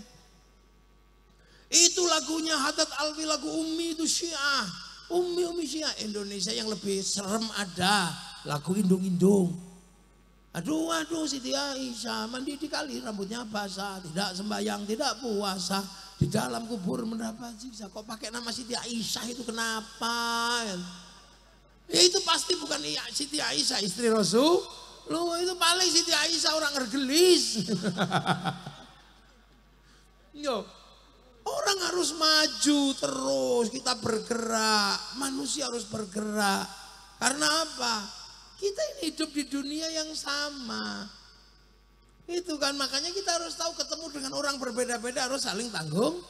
Itu lagunya Haddad Alwi, lagu Umi itu Syiah. Umi Syiah. Indonesia yang lebih serem ada lagu Indung-Indung. Aduh Siti Aisyah mandi di kali rambutnya basah, tidak sembahyang, tidak puasa, di dalam kubur mendapat siksa. Kok pakai nama Siti Aisyah itu kenapa? Ya itu pasti bukan Siti Aisyah istri Rasul. Loh, itu paling Siti Aisyah orang ergelis. Yo, orang harus maju terus, kita bergerak, manusia harus bergerak. Karena apa? Kita ini hidup di dunia yang sama. Itu kan makanya kita harus tahu ketemu dengan orang berbeda-beda harus saling tanggung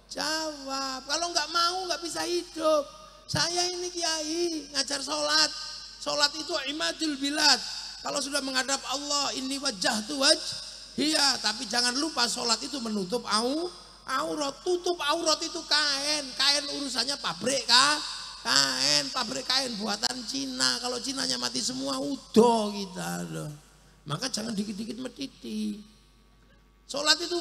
jawab. Kalau nggak mau nggak bisa hidup. Saya ini kiai ngajar sholat. Sholat itu imadul bilad. Kalau sudah menghadap Allah, ini wajah tu iya. Tapi jangan lupa sholat itu menutup aurat. Tutup aurat itu kain. Kain urusannya pabrik kah? Pabrik kain buatan Cina. Kalau Cinanya mati semua udah kita loh. Maka jangan dikit-dikit mediti. Sholat itu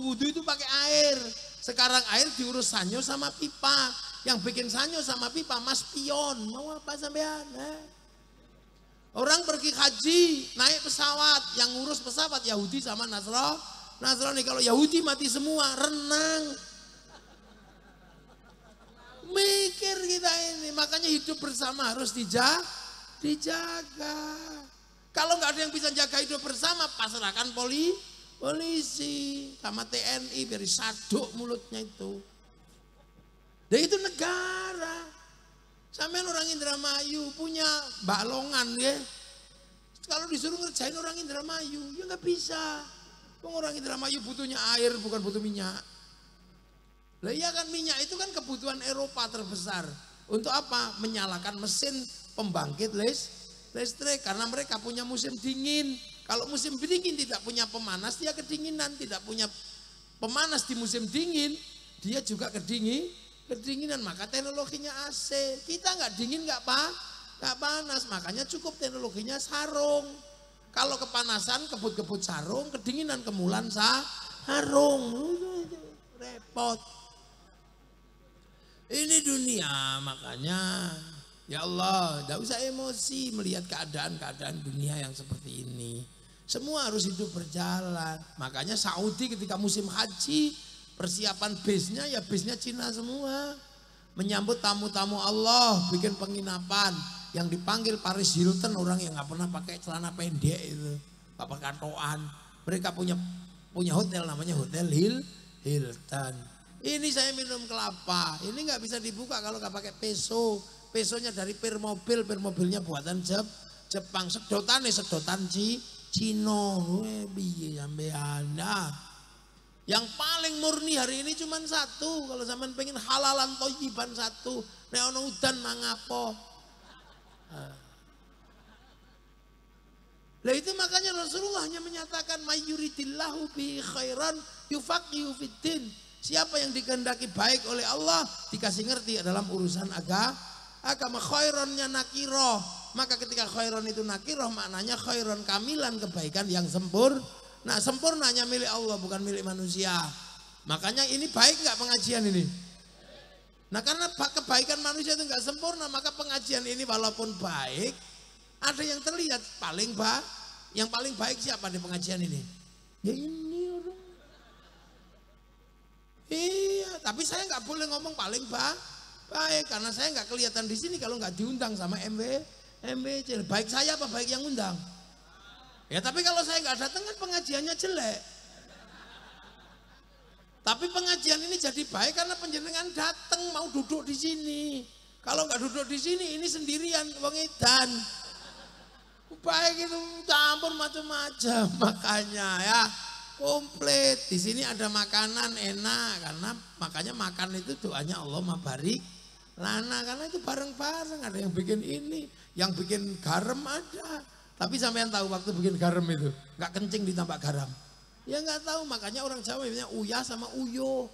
wudhu itu pakai air. Sekarang air diurus sanyo sama pipa. Yang bikin sanyo sama pipa Mas Pion. Mau apa sampean? Orang pergi haji naik pesawat, yang ngurus pesawat Yahudi sama Nasrani. Kalau Yahudi mati semua, renang. Mikir kita ini, makanya hidup bersama harus dijaga. Kalau nggak ada yang bisa jaga hidup bersama, pasrahkan polisi sama TNI biar disaduk mulutnya itu. Dan itu negara. Sampean orang Indramayu punya balongan ya. Kalau disuruh ngerjain orang Indramayu, ya nggak bisa. Orang Indramayu butuhnya air bukan butuh minyak. Lah iya kan, minyak itu kan kebutuhan Eropa terbesar. Untuk apa? Menyalakan mesin pembangkit listrik. Karena mereka punya musim dingin. Kalau musim dingin tidak punya pemanas, dia kedinginan. Tidak punya pemanas di musim dingin, dia juga kedinginan. Maka teknologinya AC. Kita nggak dingin nggak panas. Makanya cukup teknologinya sarung. Kalau kepanasan kebut-kebut sarung, kedinginan kemulan sarung. Repot. Ini dunia, makanya ya Allah, tidak usah emosi melihat keadaan dunia yang seperti ini. Semua harus hidup berjalan. Makanya Saudi ketika musim haji, persiapan base-nya ya base-nya Cina semua. Menyambut tamu-tamu Allah, bikin penginapan. Yang dipanggil Paris Hilton, orang yang nggak pernah pakai celana pendek itu, pakai katoan. Mereka punya hotel namanya Hotel Hilton. Ini saya minum kelapa, ini nggak bisa dibuka kalau nggak pakai peso. Pesonya dari mobilnya buatan Jepang. Sedotan Cino. Biye sampean. Yang paling murni hari ini cuma satu. Kalau sampean pengen halalan toyiban satu, nek ono udan mangapo. Lah itu makanya Rasulullah hanya menyatakan mayyuridillahu bi khairan yufaqihu fiddin. Siapa yang dikehendaki baik oleh Allah dikasih ngerti dalam urusan agama. Khaironnya nakiroh. Maka ketika khairon itu nakiroh maknanya khairon kamilan, kebaikan yang sempurna. Nah sempurnanya milik Allah bukan milik manusia. Makanya ini baik nggak pengajian ini? Nah karena kebaikan manusia itu nggak sempurna, maka pengajian ini walaupun baik, ada yang terlihat yang paling baik siapa di pengajian ini? Ya ini orang. Iya, tapi saya nggak boleh ngomong paling baik karena saya nggak kelihatan di sini kalau nggak diundang sama MBC. Baik saya apa baik yang undang? Ya tapi kalau saya nggak datang kan pengajiannya jelek. Tapi pengajian ini jadi baik karena penjenengan datang mau duduk di sini. Kalau nggak duduk di sini ini sendirian wong edan. Baik itu campur macam-macam, makanya ya komplit. Di sini ada makanan enak karena makanya makan itu doanya Allah mabarik lana karena itu bareng-bareng. Ada yang bikin ini, yang bikin garam ada. Tapi sampean tahu waktu bikin garam itu nggak kencing ditambah garam. Ya nggak tahu, makanya orang Jawa biasanya uya sama uyo.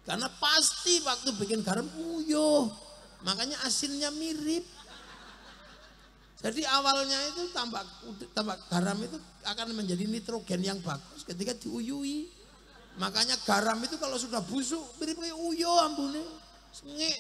Karena pasti waktu bikin garam uyo, makanya asinnya mirip. Jadi awalnya itu tambah garam itu akan menjadi nitrogen yang bagus ketika diuyui. Makanya garam itu kalau sudah busuk mirip kayak uyo ambune. Sengek.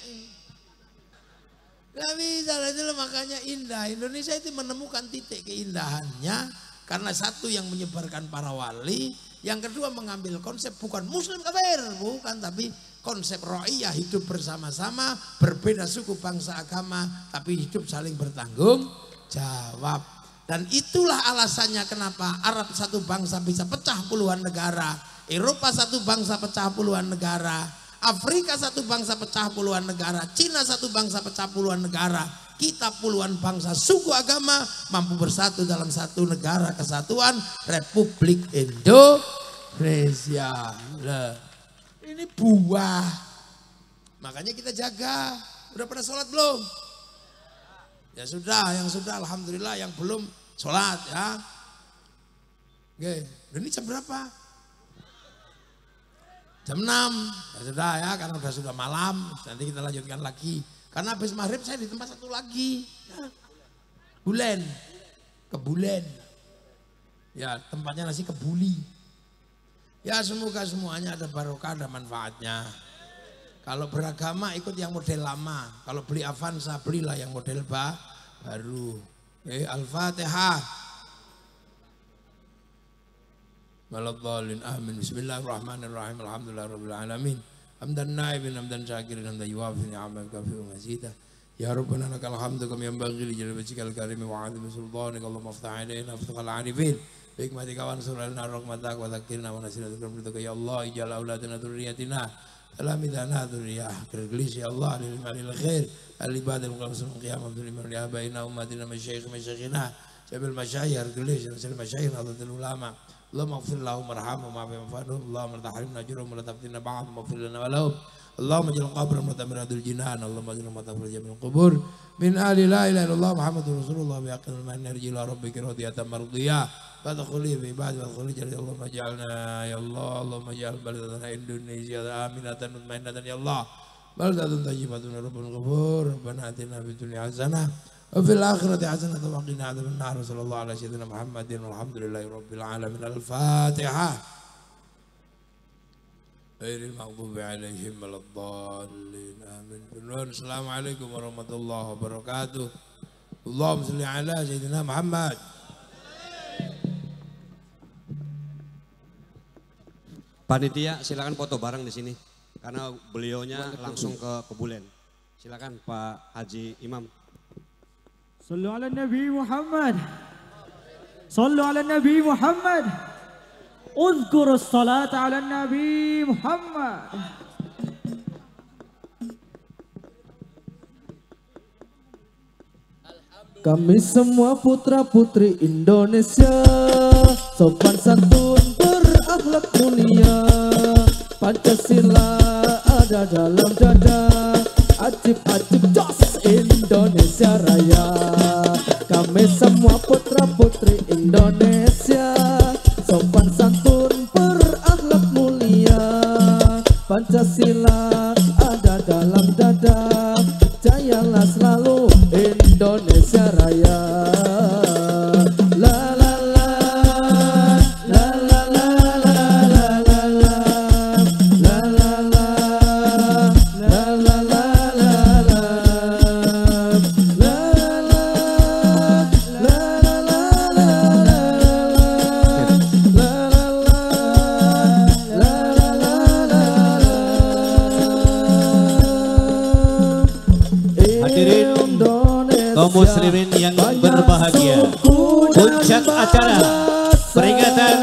Gak bisa, itu makanya indah. Indonesia itu menemukan titik keindahannya karena satu yang menyebarkan para wali, yang kedua mengambil konsep bukan muslim kafir, bukan, tapi konsep ro'iyah, hidup bersama-sama, berbeda suku, bangsa, agama, tapi hidup saling bertanggung jawab. Dan itulah alasannya kenapa Arab satu bangsa bisa pecah puluhan negara, Eropa satu bangsa pecah puluhan negara, Afrika satu bangsa pecah puluhan negara, Cina satu bangsa pecah puluhan negara. Kita puluhan bangsa suku agama mampu bersatu dalam satu negara kesatuan Republik Indonesia. Ini buah. Makanya kita jaga. Udah pada sholat belum? Ya sudah, yang sudah alhamdulillah, yang belum sholat ya. Oke, ini jam berapa? Jam 6. Ya sudah ya, karena sudah malam, nanti kita lanjutkan lagi. Karena habis maghrib saya di tempat satu lagi. Ya. Kebulen. Ya, tempatnya nasi kebuli. Ya, semoga semuanya ada barokah, ada manfaatnya. Kalau beragama ikut yang model lama. Kalau beli Avanza belilah yang model baru. Al-Fatihah. Waladhdallin. Amin. Bismillahirrahmanirrahim. Alhamdulillahirabbil alamin. Hamdan naibin, hamdan syakirin, hamdan yuwafi ni'amal kafi wa mazida. Ya Rabbana lakal hamdu kama yanbaghi li jalali wajhikal karim wa 'azimi sultanika. Allahumma iftah 'alaina futuhal 'arifin. Hikmatika wa ansurna rahmatak wa dzakirna wa nasirna dzikra ya Allah. Ij'al auladana dzurriyyatina talamidana dzurriyyah kirglis ya Allah lil malil khair al ibadil qamsul qiyam abdul iman ya baina ummatina masyayikhina sabil masyayikh kirglis sabil masyayikh hadul ulama. Allahumma ighfir lahum warhamhum wa'afi anhum. Allahumma la tahrimna ajrahum wa la taftinna ba'dhum waghfir lana wa lahum. Allahumma ij'al qabrahum mutamirradul jinan. Allahumma ij'al mutafil jamil qubur min ahli la ilaha illallah Muhammadur Rasulullah bi haqqil man yarji ila rabbika radiyatan mardiyah. Fadkhuli fi ibadi wa khuli jalla. Allahumma ij'alna ya Allah. Allahumma ij'al baladana Indonesia aminatan mutmainnatan ya Allah. Baldatun tayyibatun rabbul ghafur. Rabbana atina fid dunya hasanah wa fil akhirati hasanah wa qina adzaban nar. Sallallahu alaihi sayyidina Muhammadin walhamdulillahi rabbil alamin. Al-Fatihah. Ghairil maghdubi alaihim waladdallin. Amin. Assalamualaikum warahmatullahi wabarakatuh. Allahumma shalli ala sayyidina Muhammad. Panitia silakan foto bareng di sini karena beliaunya langsung ke Kebulen. Silakan Pak Haji Imam. Sallu ala Nabi Muhammad. Sallu ala Nabi Muhammad. Uzkur as-salat ala Nabi Muhammad. Kami semua putra putri Indonesia, sopan santun berakhlak mulia, Pancasila ada dalam dada, ajib-ajib jos Indonesia. Indonesia Raya. Kami semua putra putri Indonesia, sopan santun berakhlak mulia. Pancasila ada dalam dada, jayalah selalu Indonesia Raya. La la la la la la la la la la la la la la la la la Hadirin kaum muslimin yang berbahagia, puncak acara peringatan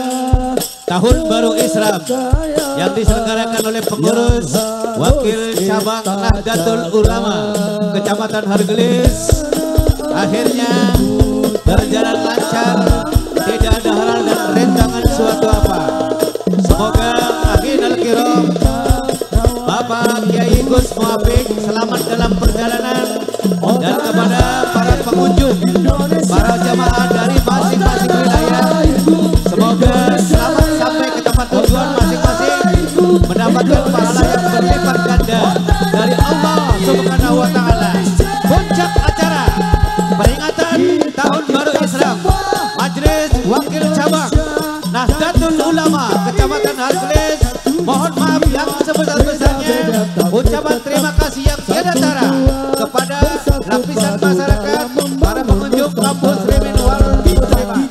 Tahun Baru Islam yang diselenggarakan oleh pengurus Wakil Cabang Nahdlatul Ulama Kecamatan Hargelis akhirnya berjalan lancar, tidak ada hal dan rentangan suatu apa. Semoga akhirul kiram Bapak Kiai Gus Muafik selamat dalam perjalanan, dan kepada para pengunjung, para jamaah dari masing-masing wilayah, semoga selamat sampai ke tempat tujuan masing-masing, mendapatkan pahala yang berlipat ganda dari Allah Subhanahu wa Ta'ala. Puncak acara peringatan Tahun Baru Islam Majelis Wakil Cabang Nahdlatul Ulama Kecamatan Hargelis, mohon maaf yang sebesar-besarnya. Ucapan terima kasih yang tiada tara kepada lapisan masyarakat, para pengunjung kampus Muslimin wal Muslimat.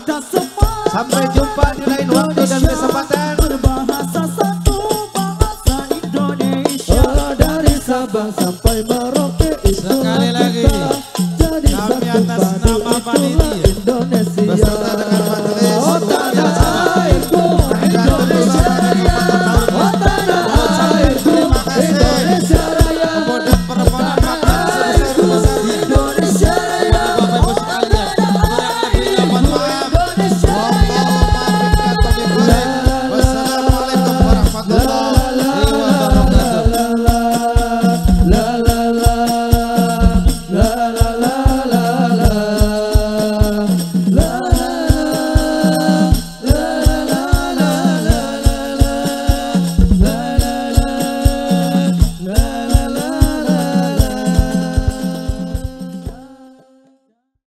Sampai jumpa di lain waktu dan kesempatan. Berbahasa satu bahasa Indonesia, dari Sabang sampai Merauke. Sekali lagi jadi kami satu atas padu nama itulah panitia Indonesia. beserta